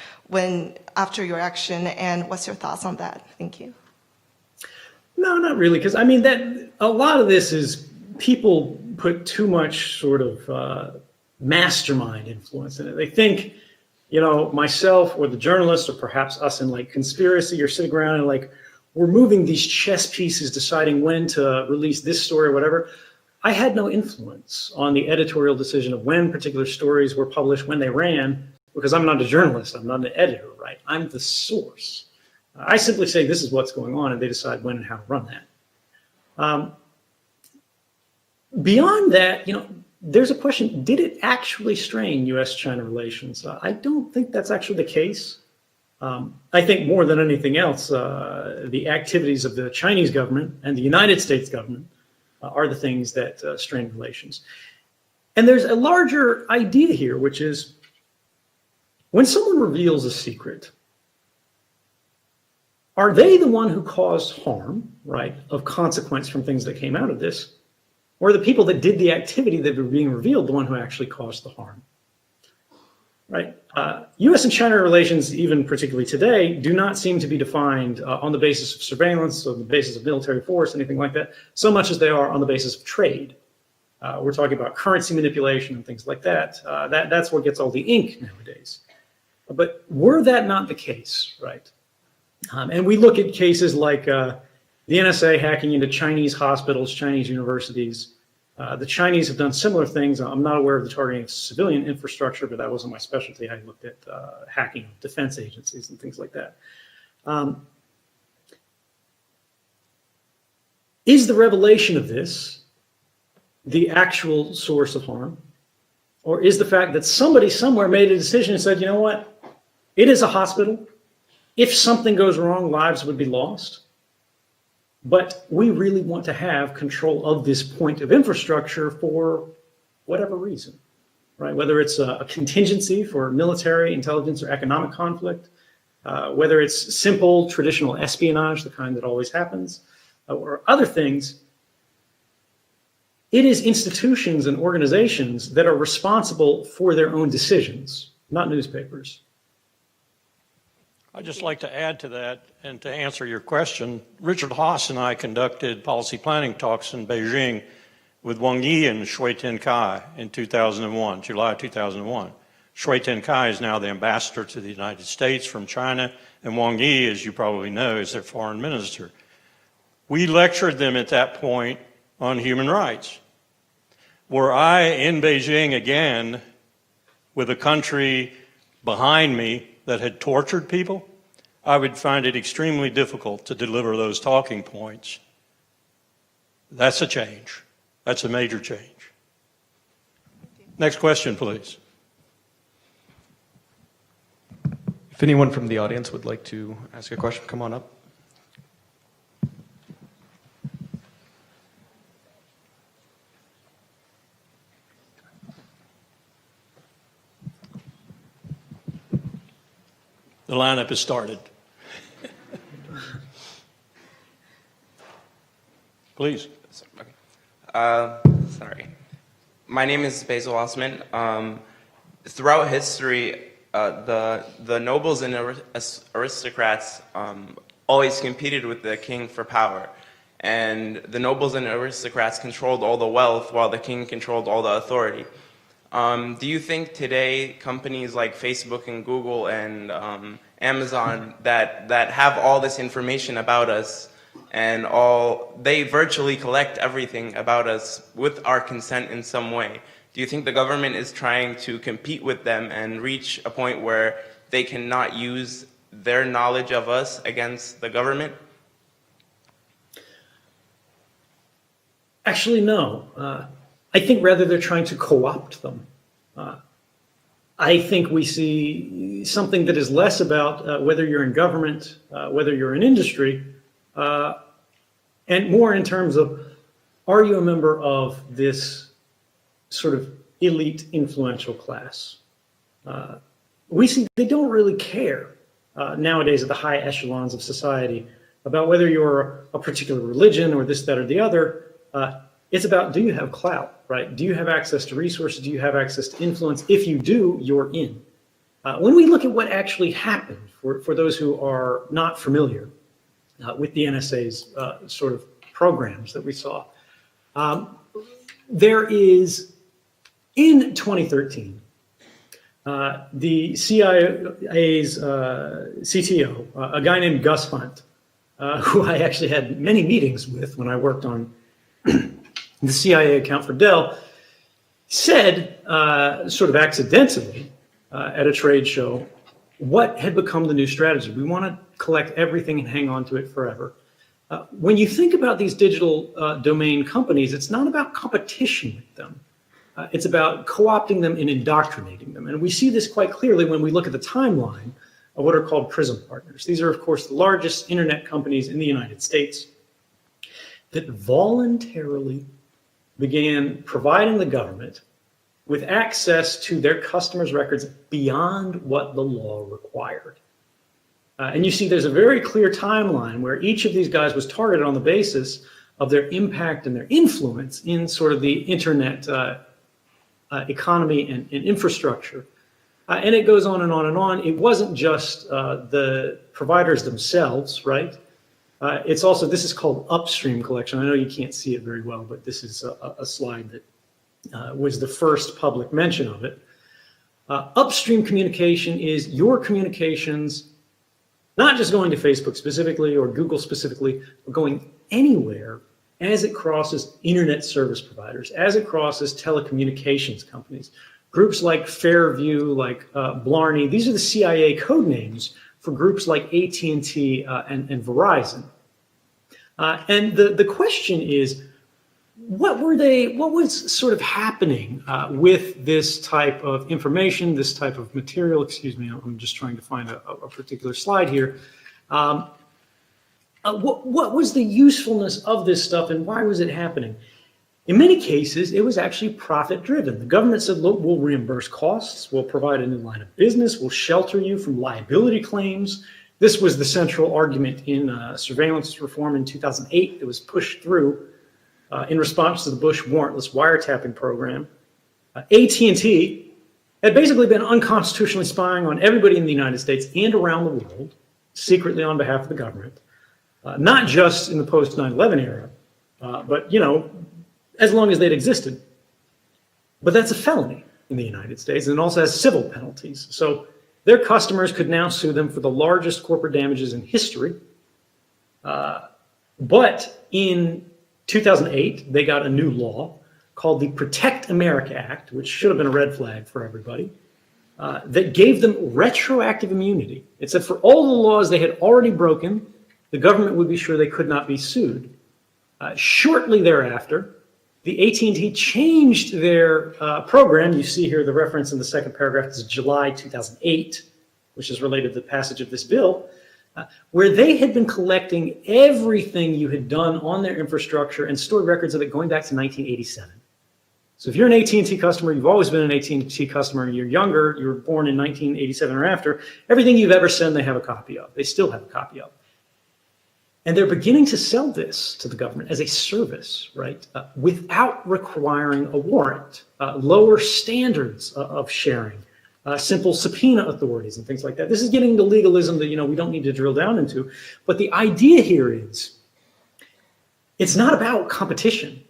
after your action, and what's your thoughts on that? Thank you. No, not really, because I mean that a lot of this is people put too much sort of mastermind influence in it. They think, you know, myself or the journalists, or perhaps us in like conspiracy, are sitting around and like we're moving these chess pieces, deciding when to release this story or whatever. I had no influence on the editorial decision of when particular stories were published, when they ran, because I'm not a journalist, I'm not an editor, right? I'm the source. I simply say this is what's going on, and they decide when and how to run that. Beyond that, you know, there's a question, did it actually strain U.S.-China relations? I don't think that's actually the case. I think more than anything else, the activities of the Chinese government and the United States government are the things that strain relations. And there's a larger idea here, which is when someone reveals a secret, are they the one who caused harm, right, of consequence from things that came out of this? Or the people that did the activity that were being revealed, the one who actually caused the harm, right? U.S. and China relations, even particularly today, do not seem to be defined on the basis of surveillance, on the basis of military force, anything like that, so much as they are on the basis of trade. We're talking about currency manipulation and things like that. That's what gets all the ink nowadays. But were that not the case, right? And we look at cases like the NSA hacking into Chinese hospitals, Chinese universities. The Chinese have done similar things. I'm not aware of the targeting of civilian infrastructure, but that wasn't my specialty. I looked at hacking of defense agencies and things like that. Is the revelation of this the actual source of harm? Or is the fact that somebody somewhere made a decision and said, you know what, it is a hospital. If something goes wrong, lives would be lost. But we really want to have control of this point of infrastructure for whatever reason, right? Whether it's a contingency for military, intelligence, or economic conflict, whether it's simple, traditional espionage, the kind that always happens, or other things, it is institutions and organizations that are responsible for their own decisions, not newspapers. I'd just like to add to that, and to answer your question, Richard Haas and I conducted policy planning talks in Beijing with Wang Yi and Shui Tenkai in 2001, July 2001. Shui Tenkai is now the ambassador to the United States from China, and Wang Yi, as you probably know, is their foreign minister. We lectured them at that point on human rights. Were I in Beijing again with a country behind me that had tortured people, I would find it extremely difficult to deliver those talking points. That's a change. That's a major change. Next question, please. If anyone from the audience would like to ask a question, come on up. The lineup has started. Please. Sorry. My name is Basil Osman. Throughout history, the nobles and aristocrats always competed with the king for power. And the nobles and aristocrats controlled all the wealth while the king controlled all the authority. Do you think today companies like Facebook and Google and Amazon that have all this information about us and they virtually collect everything about us with our consent in some way? Do you think the government is trying to compete with them and reach a point where they cannot use their knowledge of us against the government? Actually, no. I think rather they're trying to co-opt them. I think we see something that is less about whether you're in government, whether you're in industry, and more in terms of, are you a member of this sort of elite influential class? We see they don't really care nowadays at the high echelons of society about whether you're a particular religion or this, that, or the other. It's about, do you have clout, right? Do you have access to resources? Do you have access to influence? If you do, you're in. When we look at what actually happened, for those who are not familiar with the NSA's sort of programs that we saw, there is, in 2013, the CIA's CTO, a guy named Gus Hunt, who I actually had many meetings with when I worked on the CIA account for Dell, said, sort of accidentally at a trade show, what had become the new strategy. We want to collect everything and hang on to it forever. When you think about these digital domain companies, it's not about competition with them. It's about co-opting them and indoctrinating them. And we see this quite clearly when we look at the timeline of what are called PRISM partners. These are, of course, the largest internet companies in the United States that voluntarily began providing the government with access to their customers' records beyond what the law required. And you see there's a very clear timeline where each of these guys was targeted on the basis of their impact and their influence in sort of the internet economy and infrastructure. And it goes on and on and on. It wasn't just the providers themselves, right? It's also, this is called upstream collection. I know you can't see it very well, but this is a slide that was the first public mention of it. Upstream communication is your communications, not just going to Facebook specifically or Google specifically, but going anywhere as it crosses internet service providers, as it crosses telecommunications companies. Groups like Fairview, like Blarney, these are the CIA code names for groups like AT&T and Verizon. And the question is, what was sort of happening with this type of information, this type of material? Excuse me, I'm just trying to find a particular slide here. What was the usefulness of this stuff and why was it happening? In many cases, it was actually profit driven. The government said, look, we'll reimburse costs, we'll provide a new line of business, we'll shelter you from liability claims. This was the central argument in surveillance reform in 2008 that was pushed through in response to the Bush warrantless wiretapping program. AT&T had basically been unconstitutionally spying on everybody in the United States and around the world, secretly on behalf of the government, not just in the post 9/11 era, but, you know, as long as they'd existed. But that's a felony in the United States, and it also has civil penalties. So their customers could now sue them for the largest corporate damages in history. But in 2008, they got a new law called the Protect America Act, which should have been a red flag for everybody, that gave them retroactive immunity. It said for all the laws they had already broken, the government would be sure they could not be sued. Shortly thereafter, the AT&T changed their program. You see here the reference in the second paragraph is July 2008, which is related to the passage of this bill, where they had been collecting everything you had done on their infrastructure and stored records of it going back to 1987. So if you're an AT&T customer, you've always been an AT&T customer, you're younger, you were born in 1987 or after, everything you've ever sent, they have a copy of. They still have a copy of. And they're beginning to sell this to the government as a service, right? Without requiring a warrant, lower standards of sharing, simple subpoena authorities and things like that. This is getting the legalism that, you know, we don't need to drill down into. But the idea here is, it's not about competition.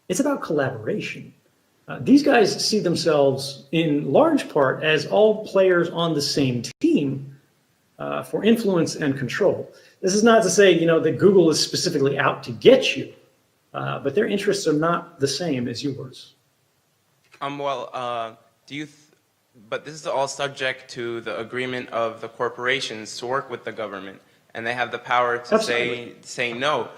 It's about collaboration. These guys see themselves in large part as all players on the same team for influence and control. This is not to say, you know, that Google is specifically out to get you, but their interests are not the same as yours. Well, But this is all subject to the agreement of the corporations to work with the government, and they have the power to say no.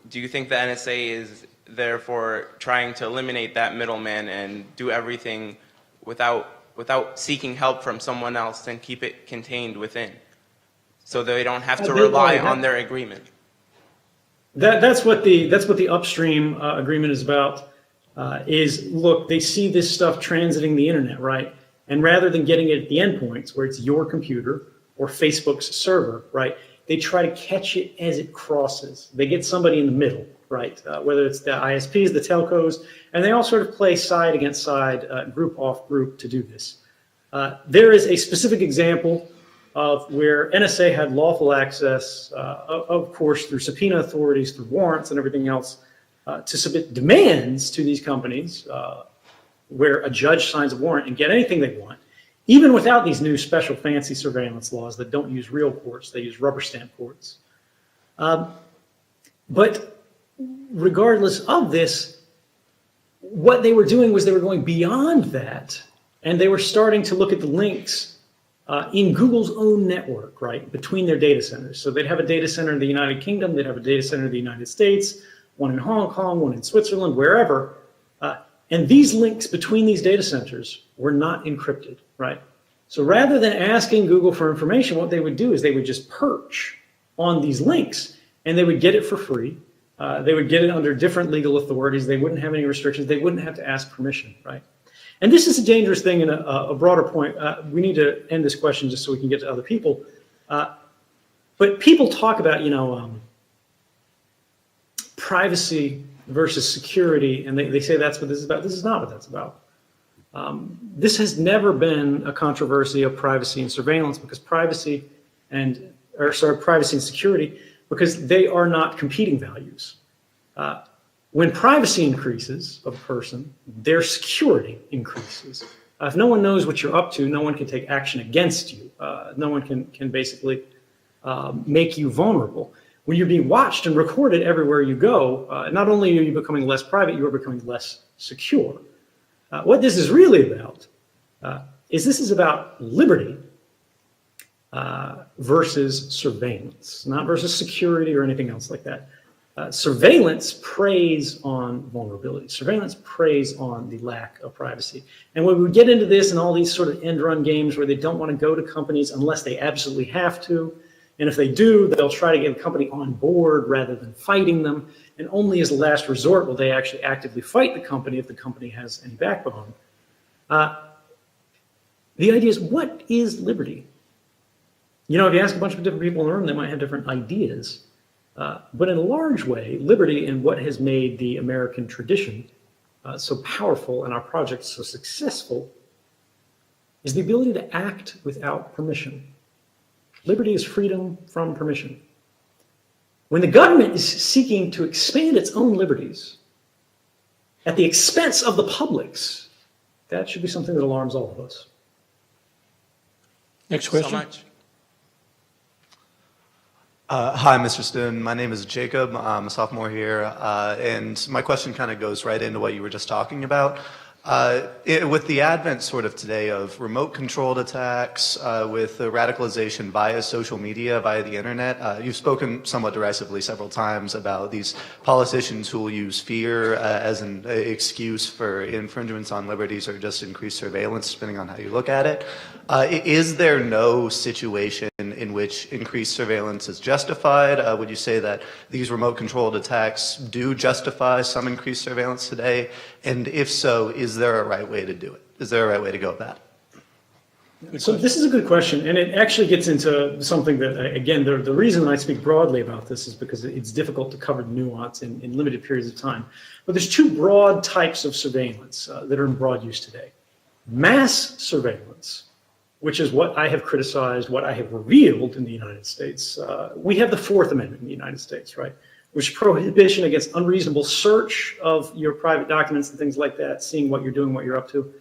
Do you think the NSA is therefore trying to eliminate that middleman and do everything without seeking help from someone else and keep it contained within, so they don't have to rely on their agreement? That's what the upstream agreement is about. Is look, they see this stuff transiting the internet, right? And rather than getting it at the endpoints where it's your computer or Facebook's server, right? They try to catch it as it crosses. They get somebody in the middle, right? Whether it's the ISPs, the telcos, and they all sort of play side against side, group off group to do this. There is a specific example of where NSA had lawful access, of course, through subpoena authorities, through warrants and everything else, to submit demands to these companies where a judge signs a warrant and get anything they want, even without these new special fancy surveillance laws that don't use real courts, they use rubber stamp courts. But regardless of this, what they were doing was they were going beyond that, and they were starting to look at the links in Google's own network, right, between their data centers. So they'd have a data center in the United Kingdom, they'd have a data center in the United States, one in Hong Kong, one in Switzerland, wherever. And these links between these data centers were not encrypted, right? So rather than asking Google for information, what they would do is they would just perch on these links and they would get it for free. They would get it under different legal authorities. They wouldn't have any restrictions. They wouldn't have to ask permission, right? And this is a dangerous thing in a broader point. We need to end this question just so we can get to other people. But people talk about, privacy versus security, and they say that's what this is about. This is not what that's about. This has never been a controversy of privacy and surveillance because privacy and security, because they are not competing values. When privacy increases of a person, their security increases. If no one knows what you're up to, no one can take action against you. No one can basically make you vulnerable. When you're being watched and recorded everywhere you go, not only are you becoming less private, you are becoming less secure. What this is really about is about liberty versus surveillance, not versus security or anything else like that. Surveillance preys on vulnerability. Surveillance preys on the lack of privacy. And when we get into this and all these sort of end run games where they don't want to go to companies unless they absolutely have to, and if they do, they'll try to get a company on board rather than fighting them. And only as a last resort will they actually actively fight the company if the company has any backbone. The idea is, what is liberty? If you ask a bunch of different people in the room, they might have different ideas. But in a large way, liberty and what has made the American tradition so powerful and our projects so successful is the ability to act without permission. Liberty is freedom from permission. When the government is seeking to expand its own liberties at the expense of the public's, that should be something that alarms all of us. Next question. So much. Hi, Mr. Snowden. My name is Jacob. I'm a sophomore here. And my question kind of goes right into what you were just talking about. With the advent sort of today of remote controlled attacks, with the radicalization via social media, via the internet, you've spoken somewhat derisively several times about these politicians who will use fear as an excuse for infringements on liberties or just increased surveillance, depending on how you look at it. Is there no situation in which increased surveillance is justified? Would you say that these remote controlled attacks do justify some increased surveillance today? And if so, is there a right way to do it? Is there a right way to go about it? So this is a good question, and it actually gets into something that, again, the reason I speak broadly about this is because it's difficult to cover the nuance in limited periods of time. But there's two broad types of surveillance that are in broad use today. Mass surveillance, which is what I have criticized, what I have revealed in the United States. We have the Fourth Amendment in the United States, right? Which is prohibition against unreasonable search of your private documents and things like that, seeing what you're doing, what you're up to.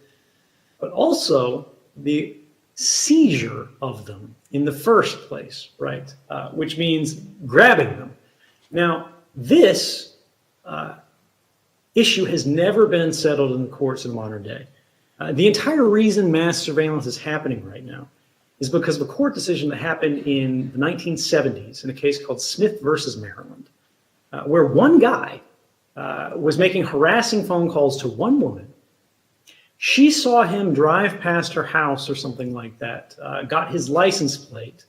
But also the seizure of them in the first place, right? Which means grabbing them. Now, this issue has never been settled in the courts in modern day. The entire reason mass surveillance is happening right now is because of a court decision that happened in the 1970s in a case called Smith versus Maryland, where one guy was making harassing phone calls to one woman. She saw him drive past her house or something like that, got his license plate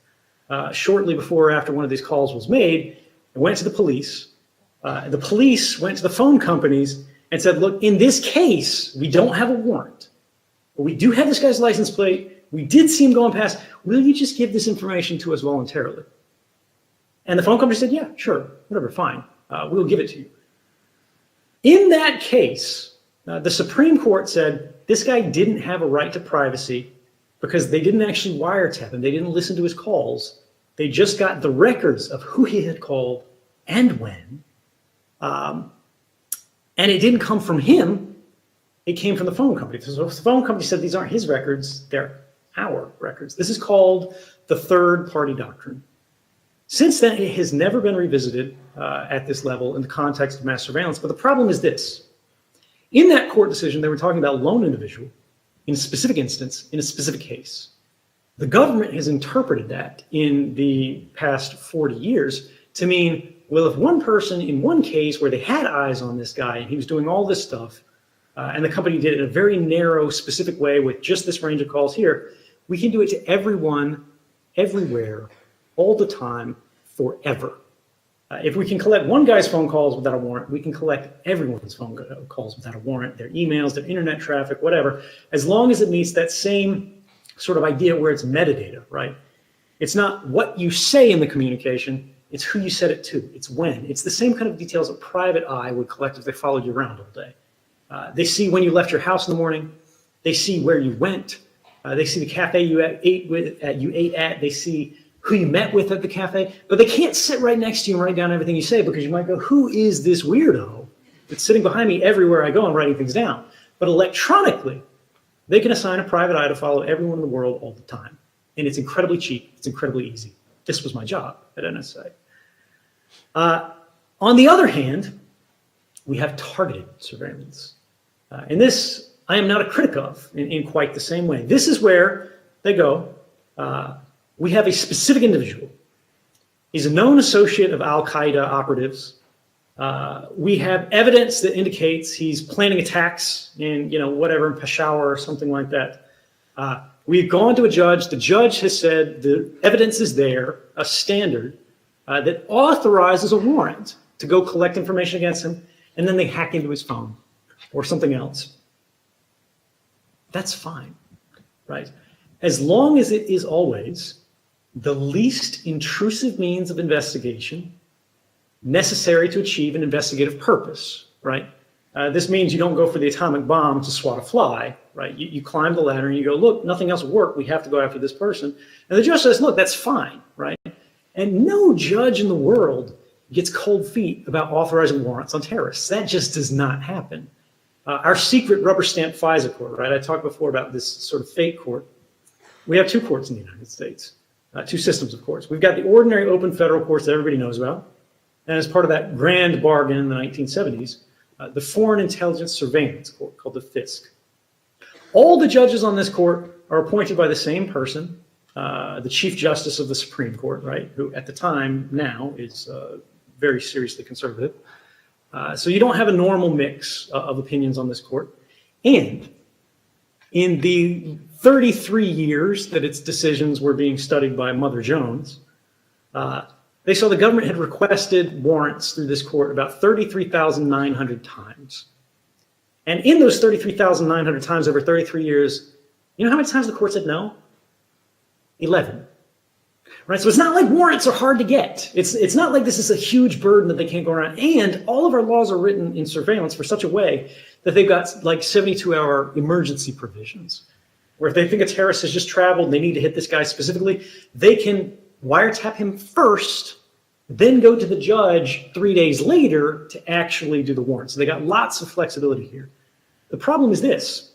shortly before or after one of these calls was made, and went to the police. The police went to the phone companies and said, look, in this case, we don't have a warrant, but we do have this guy's license plate. We did see him going past. Will you just give this information to us voluntarily? And the phone company said, yeah, sure, whatever, fine. We'll give it to you. In that case, the Supreme Court said this guy didn't have a right to privacy because they didn't actually wiretap him. They didn't listen to his calls. They just got the records of who he had called and when. And it didn't come from him. It came from the phone company. So the phone company said these aren't his records, they're our records. This is called the third party doctrine. Since then, it has never been revisited at this level in the context of mass surveillance. But the problem is this. In that court decision, they were talking about a lone individual in a specific instance, in a specific case. The government has interpreted that in the past 40 years to mean, well, if one person in one case where they had eyes on this guy and he was doing all this stuff, and the company did it in a very narrow, specific way with just this range of calls here, we can do it to everyone, everywhere, all the time, forever. If we can collect one guy's phone calls without a warrant, we can collect everyone's phone calls without a warrant, their emails, their internet traffic, whatever, as long as it meets that same sort of idea where it's metadata, right? It's not what you say in the communication, it's who you said it to, it's when. It's the same kind of details a private eye would collect if they followed you around all day. They see when you left your house in the morning, they see where you went, they see the cafe you ate at, they see who you met with at the cafe, but they can't sit right next to you and write down everything you say because you might go, who is this weirdo that's sitting behind me everywhere I go and writing things down? But electronically, they can assign a private eye to follow everyone in the world all the time. And it's incredibly cheap, it's incredibly easy. This was my job at NSA. On the other hand, we have targeted surveillance. And this I am not a critic of in quite the same way. This is where they go, we have a specific individual. He's a known associate of Al-Qaeda operatives. We have evidence that indicates he's planning attacks in, whatever, in Peshawar or something like that. We've gone to a judge. The judge has said the evidence is there, a standard that authorizes a warrant to go collect information against him, and then they hack into his phone or something else. That's fine, right? As long as it is always the least intrusive means of investigation necessary to achieve an investigative purpose, right? This means you don't go for the atomic bomb to swat a fly, right? You climb the ladder and you go, look, nothing else will work. We have to go after this person. And the judge says, look, that's fine, right? And no judge in the world gets cold feet about authorizing warrants on terrorists. That just does not happen. Our secret rubber stamp FISA court, right? I talked before about this sort of fake court. We have two courts in the United States, two systems of courts. We've got the ordinary open federal courts that everybody knows about. And as part of that grand bargain in the 1970s, the Foreign Intelligence Surveillance Court, called the FISC. All the judges on this court are appointed by the same person, the Chief Justice of the Supreme Court, right, who at the time now is very seriously conservative. So you don't have a normal mix of opinions on this court. And in the 33 years that its decisions were being studied by Mother Jones, they saw the government had requested warrants through this court about 33,900 times. And in those 33,900 times over 33 years, you know how many times the court said no? 11. Right? So it's not like warrants are hard to get. It's not like this is a huge burden that they can't go around. And all of our laws are written in surveillance for such a way that they've got like 72-hour emergency provisions, where if they think a terrorist has just traveled and they need to hit this guy specifically, they can wiretap him first, then go to the judge 3 days later to actually do the warrant. So they got lots of flexibility here. The problem is this.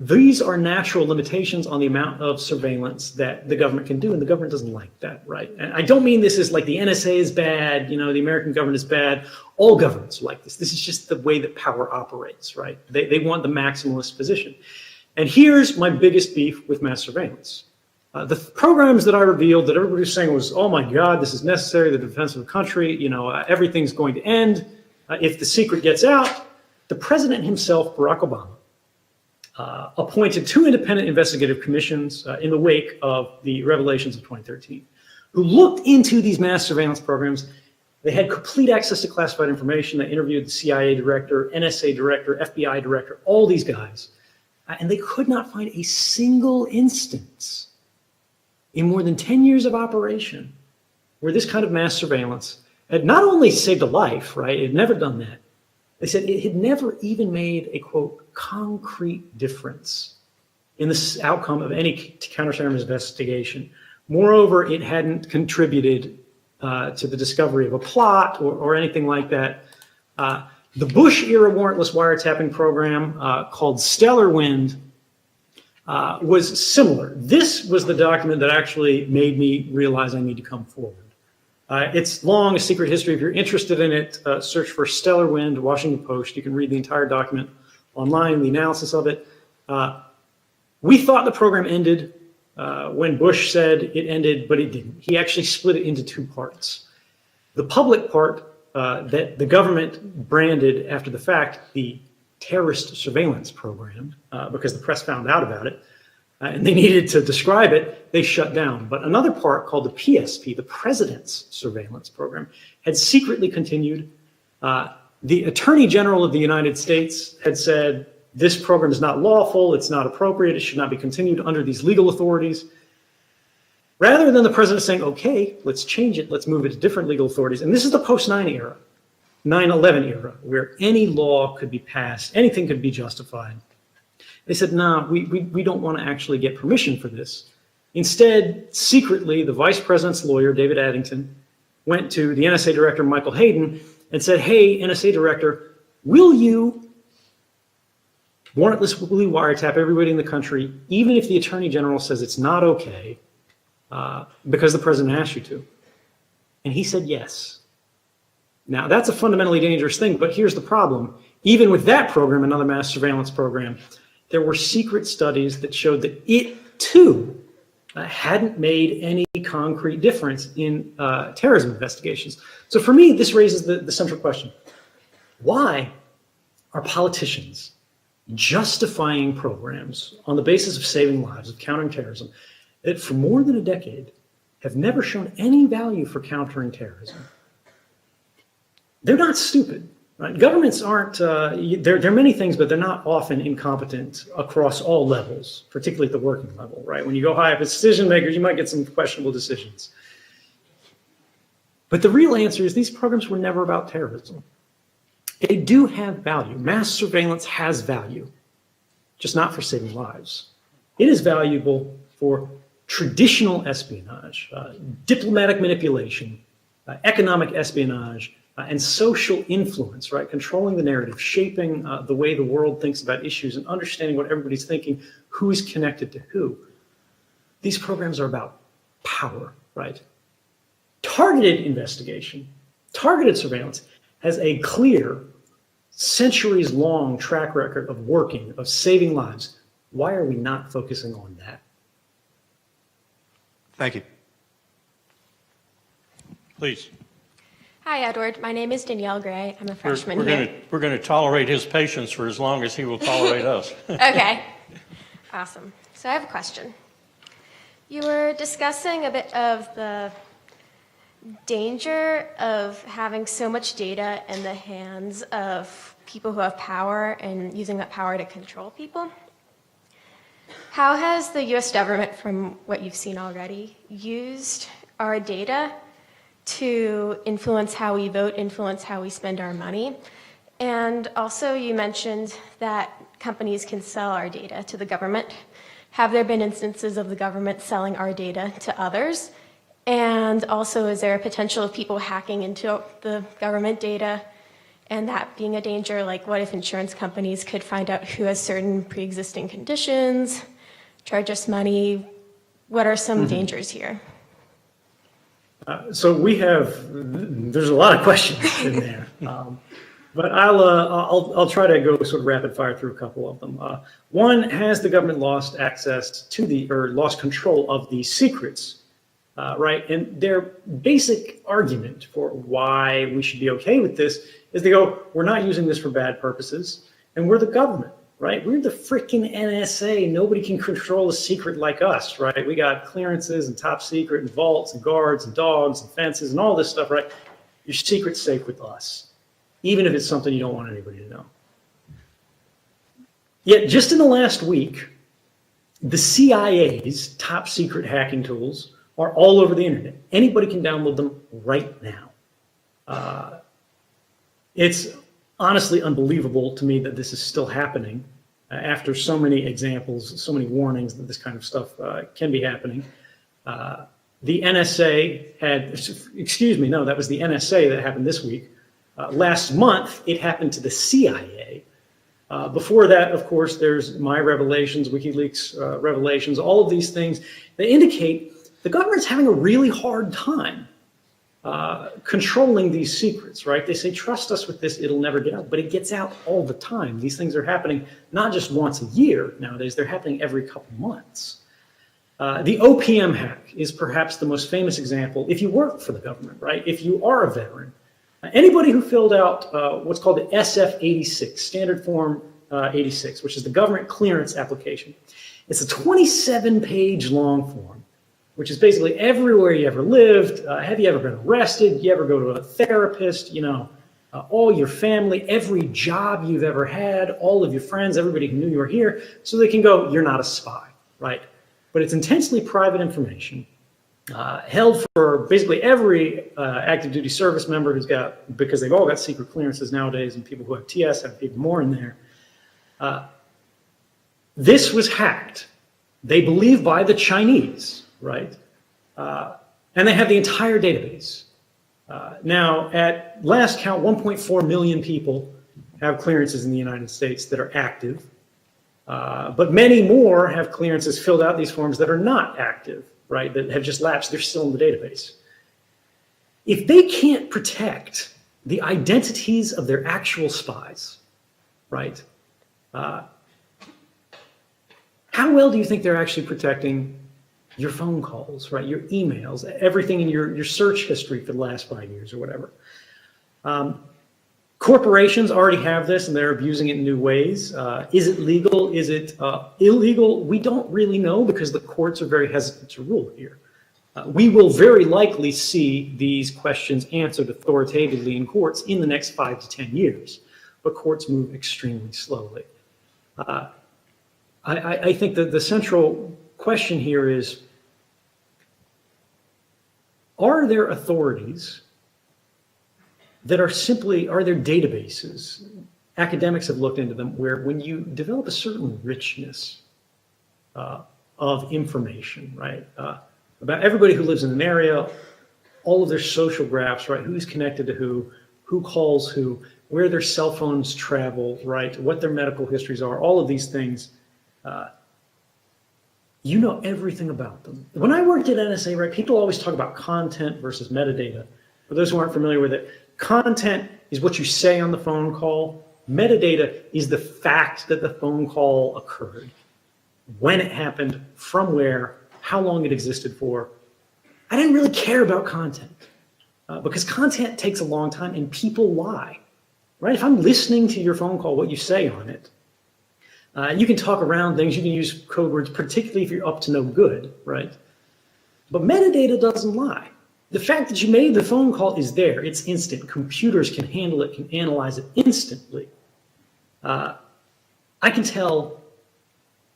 These are natural limitations on the amount of surveillance that the government can do, and the government doesn't like that, right? And I don't mean this is like the NSA is bad, you know, the American government is bad. All governments are like this. This is just the way that power operates, right? They want the maximalist position. And here's my biggest beef with mass surveillance. The programs that I revealed that everybody was saying was, oh my God, this is necessary, the defense of the country, you know, everything's going to end if the secret gets out. The president himself, Barack Obama, appointed 2 independent investigative commissions in the wake of the revelations of 2013, who looked into these mass surveillance programs. They had complete access to classified information. They interviewed the CIA director, NSA director, FBI director, all these guys. And they could not find a single instance in more than 10 years of operation where this kind of mass surveillance had not only saved a life, right? It had never done that. They said it had never even made a, quote, concrete difference in the outcome of any counterterrorism investigation. Moreover, it hadn't contributed to the discovery of a plot or anything like that. The Bush-era warrantless wiretapping program called Stellar Wind was similar. This was the document that actually made me realize I need to come forward. It's long, a secret history. If you're interested in it, search for Stellar Wind, Washington Post. You can read the entire document online, the analysis of it. We thought the program ended when Bush said it ended, but it didn't. He actually split it into 2 parts. The public part that the government branded after the fact the terrorist surveillance program, because the press found out about it, and they needed to describe it, they shut down. But another part called the PSP, the President's Surveillance Program, had secretly continued. The Attorney General of the United States had said, this program is not lawful, it's not appropriate, it should not be continued under these legal authorities. Rather than the president saying, okay, let's change it, let's move it to different legal authorities. And this is the post-9 era, 9/11 era, where any law could be passed, anything could be justified. They said, no, we don't want to actually get permission for this. Instead, secretly, the vice president's lawyer, David Addington, went to the NSA director, Michael Hayden, and said, hey, NSA director, will you warrantlessly wiretap everybody in the country, even if the attorney general says it's not okay, because the president asked you to? And he said yes. Now, that's a fundamentally dangerous thing, but here's the problem. Even with that program, another mass surveillance program, there were secret studies that showed that it, too, hadn't made any concrete difference in terrorism investigations. So for me, this raises the central question. Why are politicians justifying programs on the basis of saving lives, of countering terrorism, that for more than a decade have never shown any value for countering terrorism? They're not stupid. Right? Governments aren't, they're many things, but they're not often incompetent across all levels, particularly at the working level, right? When you go high up as decision makers, you might get some questionable decisions. But the real answer is these programs were never about terrorism. They do have value. Mass surveillance has value, just not for saving lives. It is valuable for traditional espionage, diplomatic manipulation, economic espionage, and social influence, right? Controlling the narrative, shaping the way the world thinks about issues and understanding what everybody's thinking, who's connected to who. These programs are about power, right? Targeted investigation, targeted surveillance has a clear, centuries-long track record of working, of saving lives. Why are we not focusing on that? Thank you. Please. Hi, Edward. My name is Danielle Gray. I'm a freshman here. We're going to tolerate his patience for as long as he will tolerate us. Okay. Awesome. So I have a question. You were discussing a bit of the danger of having so much data in the hands of people who have power and using that power to control people. How has the U.S. government, from what you've seen already, used our data to influence how we vote, influence how we spend our money? And also you mentioned that companies can sell our data to the government. Have there been instances of the government selling our data to others? And also, is there a potential of people hacking into the government data and that being a danger, like what if insurance companies could find out who has certain pre-existing conditions, charge us money? What are some dangers here? So there's a lot of questions in there. But I'll try to go sort of rapid fire through a couple of them. One, has the government lost access to or lost control of the secrets, right? And their basic argument for why we should be okay with this is they go, we're not using this for bad purposes, and we're the government, right? We're the freaking NSA. Nobody can control a secret like us, right? We got clearances and top secret and vaults and guards and dogs and fences and all this stuff, right? Your secret's safe with us, even if it's something you don't want anybody to know. Yet just in the last week, the CIA's top secret hacking tools are all over the internet. Anybody can download them right now. It's honestly unbelievable to me that this is still happening after so many examples, so many warnings that this kind of stuff can be happening. The NSA that was the NSA that happened this week. Last month, it happened to the CIA. Before that, of course, there's my revelations, WikiLeaks revelations, all of these things that indicate the government's having a really hard time controlling these secrets, right? They say, trust us with this, it'll never get out, but it gets out all the time. These things are happening not just once a year nowadays, they're happening every couple months. The OPM hack is perhaps the most famous example if you work for the government, right? If you are a veteran, anybody who filled out what's called the SF-86, Standard Form 86, which is the government clearance application. It's a 27-page long form, which is basically everywhere you ever lived. Have you ever been arrested? You ever go to a therapist? All your family, every job you've ever had, all of your friends, everybody who knew you were here, so they can go, you're not a spy, right? But it's intensely private information. Held for basically every active duty service member because they've all got secret clearances nowadays, and people who have TS have even more in there. This was hacked, they believe, by the Chinese, right? And they have the entire database. Now, at last count, 1.4 million people have clearances in the United States that are active, but many more have clearances filled out these forms that are not active, right, that have just lapsed. They're still in the database. If they can't protect the identities of their actual spies, right, how well do you think they're actually protecting your phone calls, right, your emails, everything in your search history for the last 5 years or whatever? Corporations already have this, and they're abusing it in new ways. Is it legal? Is it illegal? We don't really know because the courts are very hesitant to rule here. We will very likely see these questions answered authoritatively in courts in the next 5 to 10 years, but courts move extremely slowly. I think that the central question here is, are there authorities that are there databases, academics have looked into them, where when you develop a certain richness of information, right, about everybody who lives in an area, all of their social graphs, right, who's connected to who calls who, where their cell phones travel, right, what their medical histories are, all of these things, you know everything about them. When I worked at NSA, right, people always talk about content versus metadata. For those who aren't familiar with it, content is what you say on the phone call. Metadata is the fact that the phone call occurred, when it happened, from where, how long it existed for. I didn't really care about content because content takes a long time and people lie, right? If I'm listening to your phone call, what you say on it, you can talk around things, you can use code words, particularly if you're up to no good, right? But metadata doesn't lie. The fact that you made the phone call is there. It's instant. Computers can handle it, can analyze it instantly. I can tell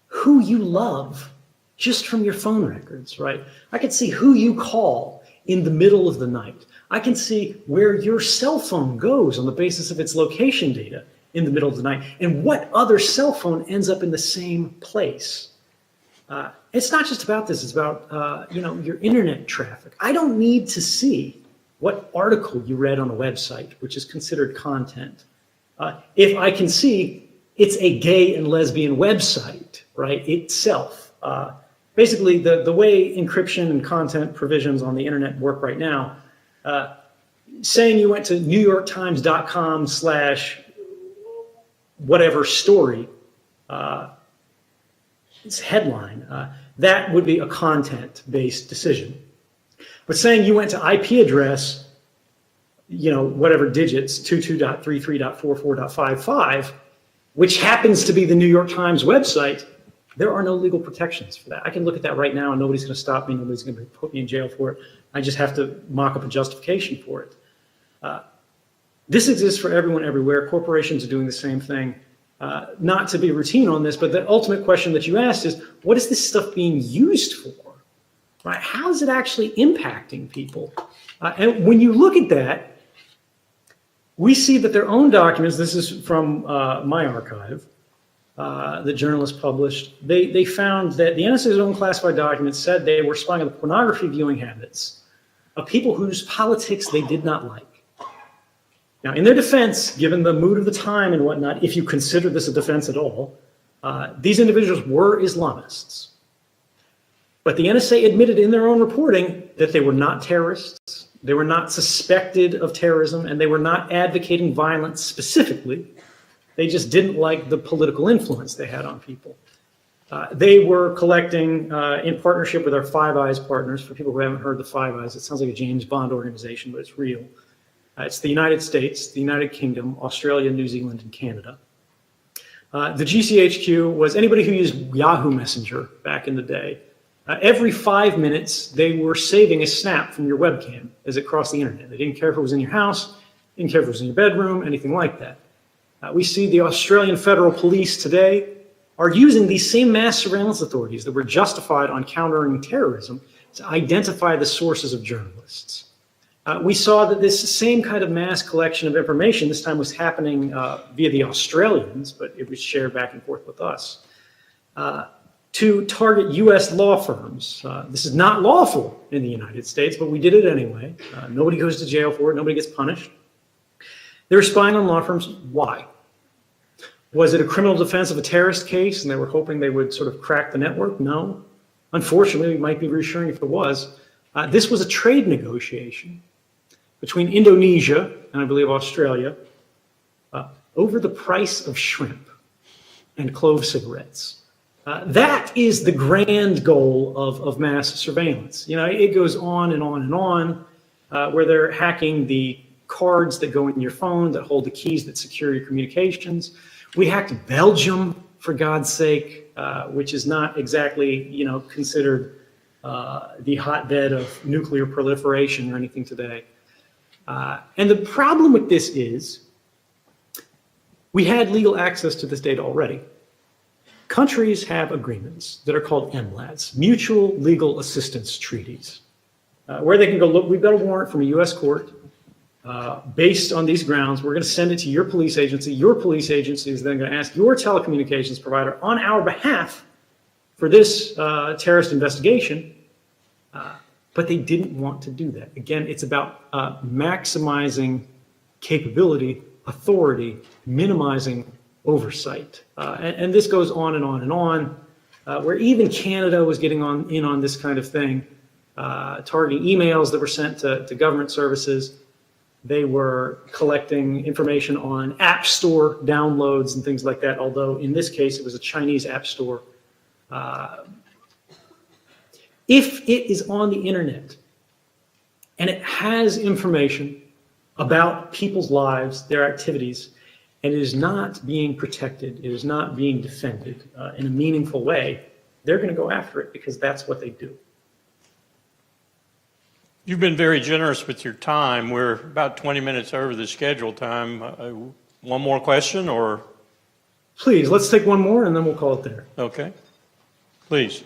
who you love just from your phone records, right? I can see who you call in the middle of the night. I can see where your cell phone goes on the basis of its location data in the middle of the night, and what other cell phone ends up in the same place. It's not just about this, it's about your internet traffic. I don't need to see what article you read on a website, which is considered content. If I can see it's a gay and lesbian website, right, itself. Basically, the way encryption and content provisions on the internet work right now, saying you went to NewYorkTimes.com/whatever story, it's headline, that would be a content-based decision. But saying you went to IP address, whatever digits, 22.33.44.55, which happens to be the New York Times website, there are no legal protections for that. I can look at that right now and nobody's going to stop me, nobody's going to put me in jail for it. I just have to mock up a justification for it. This exists for everyone everywhere. Corporations are doing the same thing. Not to be routine on this, but the ultimate question that you asked is, what is this stuff being used for? Right? How is it actually impacting people? And when you look at that, we see that their own documents, this is from my archive, the journalist published, they found that the NSA's own classified documents said they were spying on the pornography viewing habits of people whose politics they did not like. Now, in their defense, given the mood of the time and whatnot, if you consider this a defense at all, these individuals were Islamists. But the NSA admitted in their own reporting that they were not terrorists, they were not suspected of terrorism, and they were not advocating violence specifically. They just didn't like the political influence they had on people. They were collecting, in partnership with our Five Eyes partners, for people who haven't heard the Five Eyes, it sounds like a James Bond organization, but it's real. It's the United States, the United Kingdom, Australia, New Zealand, and Canada. The GCHQ was anybody who used Yahoo Messenger back in the day. Every 5 minutes, they were saving a snap from your webcam as it crossed the internet. They didn't care if it was in your house, didn't care if it was in your bedroom, anything like that. We see the Australian Federal Police today are using these same mass surveillance authorities that were justified on countering terrorism to identify the sources of journalists. We saw that this same kind of mass collection of information, this time was happening via the Australians, but it was shared back and forth with us, to target US law firms. This is not lawful in the United States, but we did it anyway. Nobody goes to jail for it, nobody gets punished. They were spying on law firms. Why? Was it a criminal defense of a terrorist case and they were hoping they would sort of crack the network? No. Unfortunately, it might be reassuring if it was. This was a trade negotiation between Indonesia and I believe Australia over the price of shrimp and clove cigarettes. That is the grand goal of mass surveillance. It goes on and on and on, where they're hacking the cards that go in your phone that hold the keys that secure your communications. We hacked Belgium, for God's sake, which is not exactly, considered the hotbed of nuclear proliferation or anything today. And the problem with this is we had legal access to this data already. Countries have agreements that are called MLATs, Mutual Legal Assistance Treaties, where they can go, look, we've got a warrant from a U.S. court. Based on these grounds, we're going to send it to your police agency. Your police agency is then going to ask your telecommunications provider on our behalf for this terrorist investigation. But they didn't want to do that. Again, it's about maximizing capability, authority, minimizing oversight. And this goes on and on and on, where even Canada was getting in on this kind of thing, targeting emails that were sent to government services. They were collecting information on app store downloads and things like that, although in this case it was a Chinese app store. If it is on the internet and it has information about people's lives, their activities, and it is not being protected, it is not being defended in a meaningful way, they're going to go after it because that's what they do. You've been very generous with your time. We're about 20 minutes over the scheduled time. One more question, or? Please, let's take one more and then we'll call it there. Okay. Please.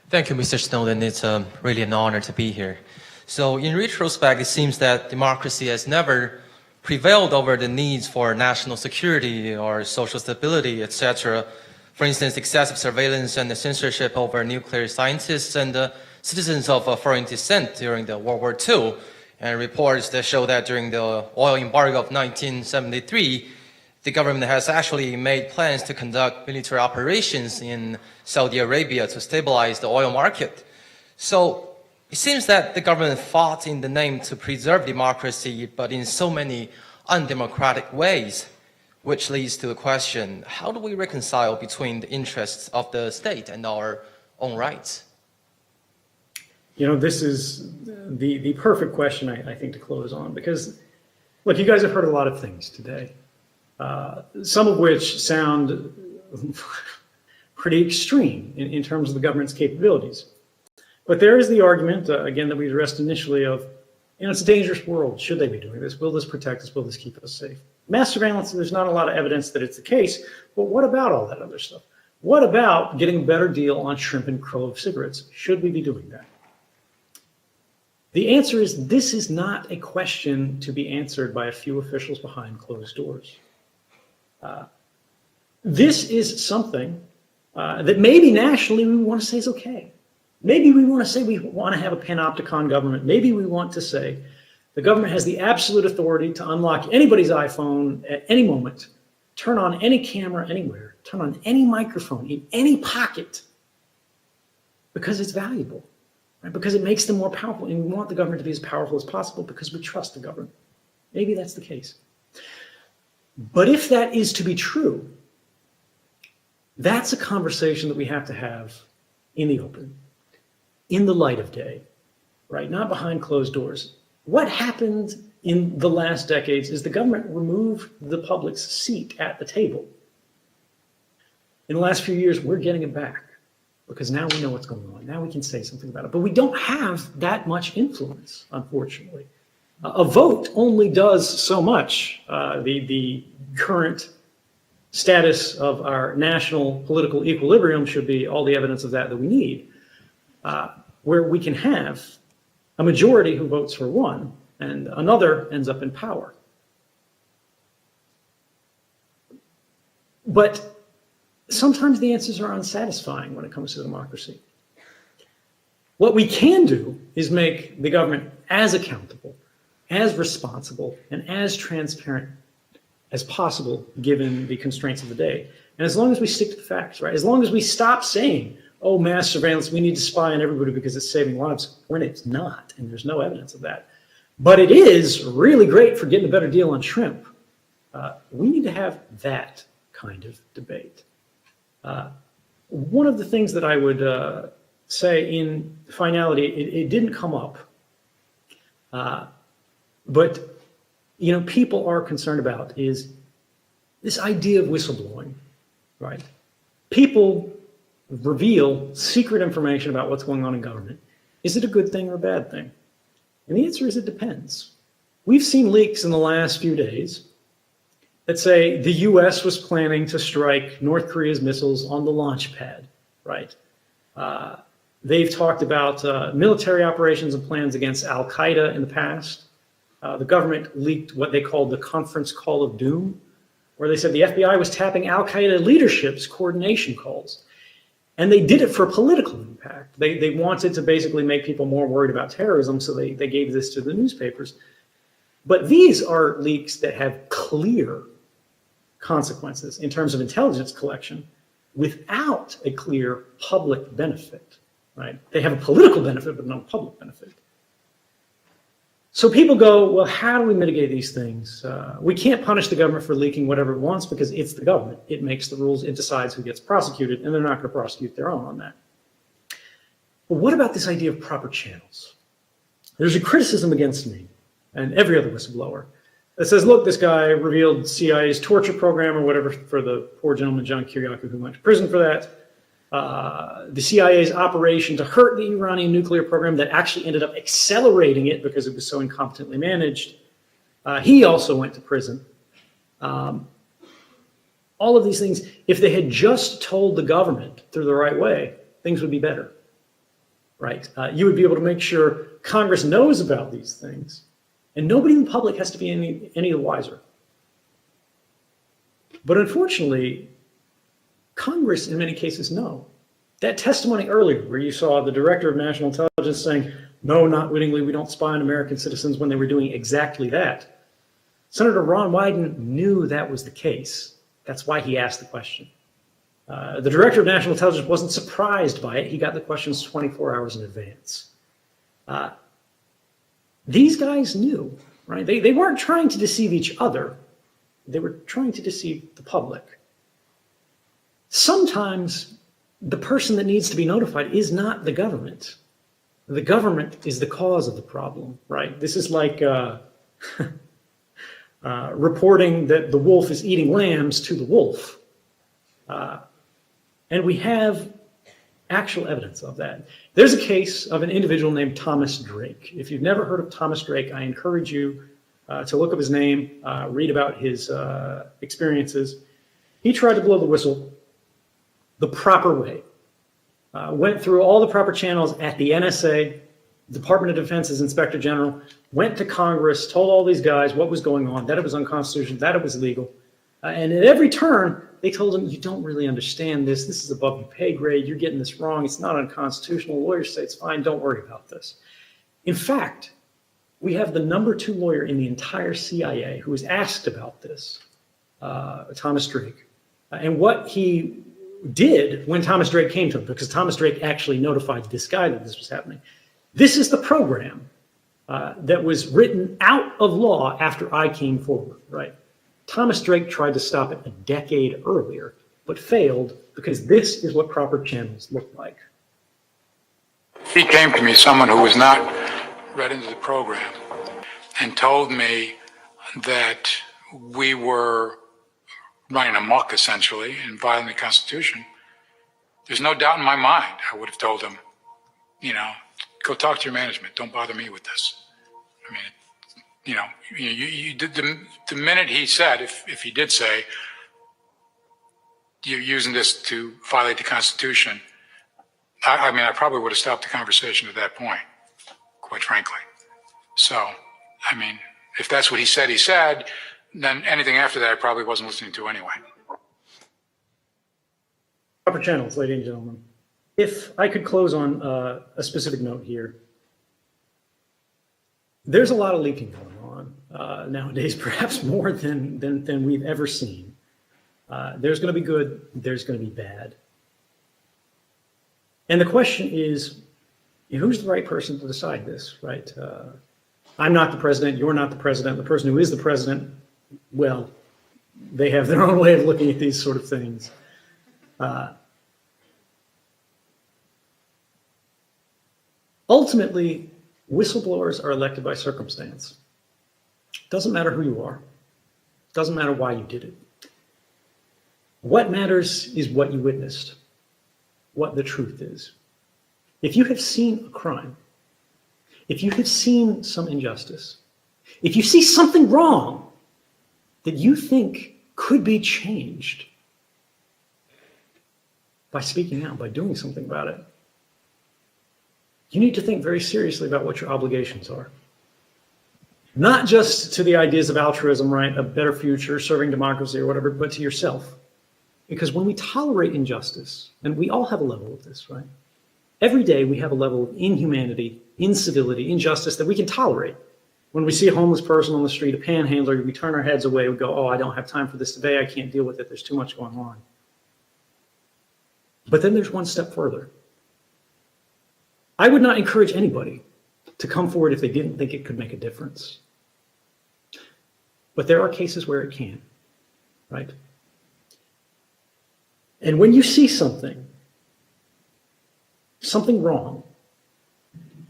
Thank you, Mr. Snowden. It's really an honor to be here. So in retrospect, it seems that democracy has never prevailed over the needs for national security or social stability, etc., For instance, excessive surveillance and censorship over nuclear scientists and citizens of foreign descent during the World War II, and reports that show that during the oil embargo of 1973, the government has actually made plans to conduct military operations in Saudi Arabia to stabilize the oil market. So it seems that the government fought in the name to preserve democracy, but in so many undemocratic ways, which leads to the question, how do we reconcile between the interests of the state and our own rights? You know, this is the perfect question, I think, to close on, because, look, you guys have heard a lot of things today, some of which sound pretty extreme in terms of the government's capabilities. But there is the argument, again, that we addressed initially of, you know, it's a dangerous world. Should they be doing this? Will this protect us? Will this keep us safe? Mass surveillance, there's not a lot of evidence that it's the case, but what about all that other stuff? What about getting a better deal on shrimp and krill of cigarettes? Should we be doing that? The answer is this is not a question to be answered by a few officials behind closed doors. This is something that maybe nationally we want to say is okay. Maybe we want to say we want to have a panopticon government. Maybe we want to say the government has the absolute authority to unlock anybody's iPhone at any moment, turn on any camera anywhere, turn on any microphone in any pocket, because it's valuable, right? Because it makes them more powerful, and we want the government to be as powerful as possible because we trust the government. Maybe that's the case. But if that is to be true, that's a conversation that we have to have in the open, in the light of day, right? Not behind closed doors. What happened in the last decades is the government removed the public's seat at the table. In the last few years, we're getting it back because now we know what's going on. Now we can say something about it. But we don't have that much influence, unfortunately. A vote only does so much. The current status of our national political equilibrium should be all the evidence of that we need, where we can have a majority who votes for one and another ends up in power. But sometimes the answers are unsatisfying when it comes to democracy. What we can do is make the government as accountable, as responsible, and as transparent as possible given the constraints of the day. And as long as we stick to the facts, right? As long as we stop saying, oh, mass surveillance, we need to spy on everybody because it's saving lives, when it's not, and there's no evidence of that. But it is really great for getting a better deal on shrimp. We need to have that kind of debate. One of the things that I would say in finality, it didn't come up, but you know, people are concerned about is this idea of whistleblowing, right? People reveal secret information about what's going on in government. Is it a good thing or a bad thing? And the answer is it depends. We've seen leaks in the last few days that say the US was planning to strike North Korea's missiles on the launch pad, right? They've talked about military operations and plans against Al-Qaeda in the past. The government leaked what they called the conference call of doom, where they said the FBI was tapping Al-Qaeda leadership's coordination calls. And they did it for political impact. They wanted to basically make people more worried about terrorism, so they gave this to the newspapers. But these are leaks that have clear consequences in terms of intelligence collection without a clear public benefit, right? They have a political benefit, but no public benefit. So people go, well, how do we mitigate these things? We can't punish the government for leaking whatever it wants because it's the government. It makes the rules, it decides who gets prosecuted, and they're not going to prosecute their own on that. But what about this idea of proper channels? There's a criticism against me and every other whistleblower that says, look, this guy revealed CIA's torture program or whatever for the poor gentleman, John Kiriakou, who went to prison for that. The CIA's operation to hurt the Iranian nuclear program that actually ended up accelerating it because it was so incompetently managed. He also went to prison. All of these things, if they had just told the government through the right way, things would be better, right? You would be able to make sure Congress knows about these things, and nobody in the public has to be any the wiser. But unfortunately, Congress, in many cases, no. That testimony earlier, where you saw the director of national intelligence saying, no, not wittingly, we don't spy on American citizens, when they were doing exactly that. Senator Ron Wyden knew that was the case. That's why he asked the question. The director of national intelligence wasn't surprised by it. He got the questions 24 hours in advance. These guys knew, right? They weren't trying to deceive each other. They were trying to deceive the public. Sometimes the person that needs to be notified is not the government. The government is the cause of the problem, right? This is like reporting that the wolf is eating lambs to the wolf. And we have actual evidence of that. There's a case of an individual named Thomas Drake. If you've never heard of Thomas Drake, I encourage you to look up his name, read about his experiences. He tried to blow the whistle the proper way. Went through all the proper channels at the NSA, Department of Defense's Inspector General, went to Congress, told all these guys what was going on, that it was unconstitutional, that it was illegal. And at every turn, they told him, you don't really understand this. This is above your pay grade. You're getting this wrong. It's not unconstitutional. Lawyers say it's fine. Don't worry about this. In fact, we have the #2 lawyer in the entire CIA who was asked about this, Thomas Drake, and what he did when Thomas Drake came to him, because Thomas Drake actually notified this guy that this was happening. This is the program that was written out of law after I came forward, right? Thomas Drake tried to stop it a decade earlier, but failed because this is what proper channels look like. He came to me, someone who was not read into the program, and told me that we were running amok, essentially, and violating the Constitution. There's no doubt in my mind, I would have told him, go talk to your management. Don't bother me with this. I mean, you did the minute he said, if he did say, you're using this to violate the Constitution, I probably would have stopped the conversation at that point, quite frankly. So, if that's what he said, then anything after that I probably wasn't listening to anyway. Proper channels, ladies and gentlemen. If I could close on a specific note here. There's a lot of leaking going on nowadays, perhaps more than we've ever seen. There's going to be good, there's going to be bad. And the question is, who's the right person to decide this, right? I'm not the president, you're not the president. The person who is the president, well, they have their own way of looking at these sort of things. Ultimately, whistleblowers are elected by circumstance. Doesn't matter who you are. Doesn't matter why you did it. What matters is what you witnessed, what the truth is. If you have seen a crime, if you have seen some injustice, if you see something wrong that you think could be changed by speaking out, by doing something about it, you need to think very seriously about what your obligations are. Not just to the ideas of altruism, right, a better future, serving democracy or whatever, but to yourself. Because when we tolerate injustice, and we all have a level of this, right? Every day we have a level of inhumanity, incivility, injustice that we can tolerate. When we see a homeless person on the street, a panhandler, we turn our heads away, we go, oh, I don't have time for this today, I can't deal with it, there's too much going on. But then there's one step further. I would not encourage anybody to come forward if they didn't think it could make a difference. But there are cases where it can, right? And when you see something wrong,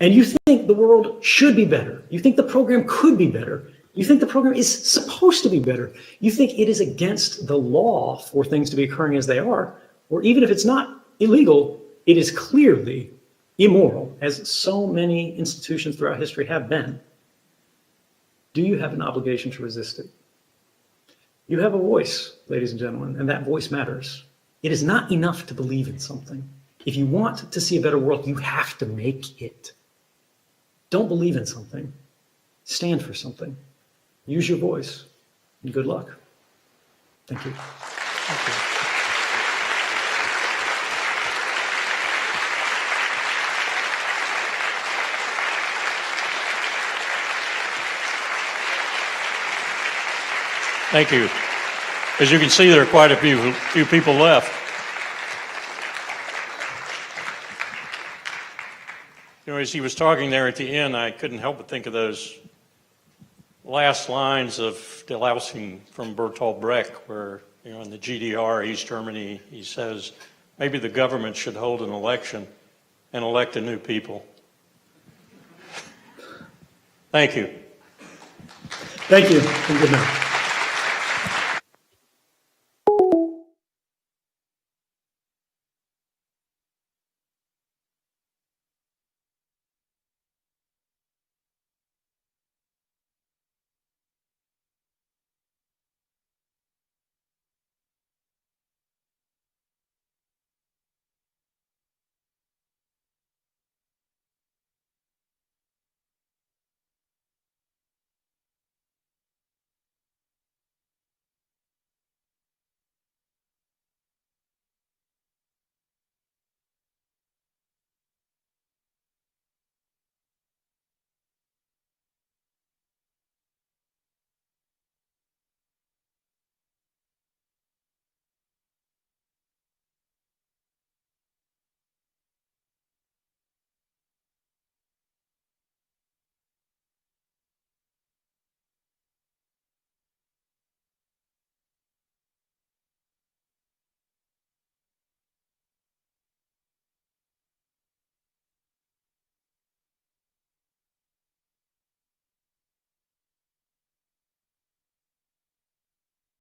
and you think the world should be better, you think the program could be better, you think the program is supposed to be better, you think it is against the law for things to be occurring as they are, or even if it's not illegal, it is clearly immoral, as so many institutions throughout history have been, do you have an obligation to resist it? You have a voice, ladies and gentlemen, and that voice matters. It is not enough to believe in something. If you want to see a better world, you have to make it. Don't believe in something. Stand for something. Use your voice, and good luck. Thank you. Thank you. Thank you. As you can see, there are quite a few people left. You know, as he was talking there at the end, I couldn't help but think of those last lines of Delausing from Bertolt Brecht, where, you know, in the GDR, East Germany, he says, maybe the government should hold an election and elect a new people. Thank you. Thank you, and good night.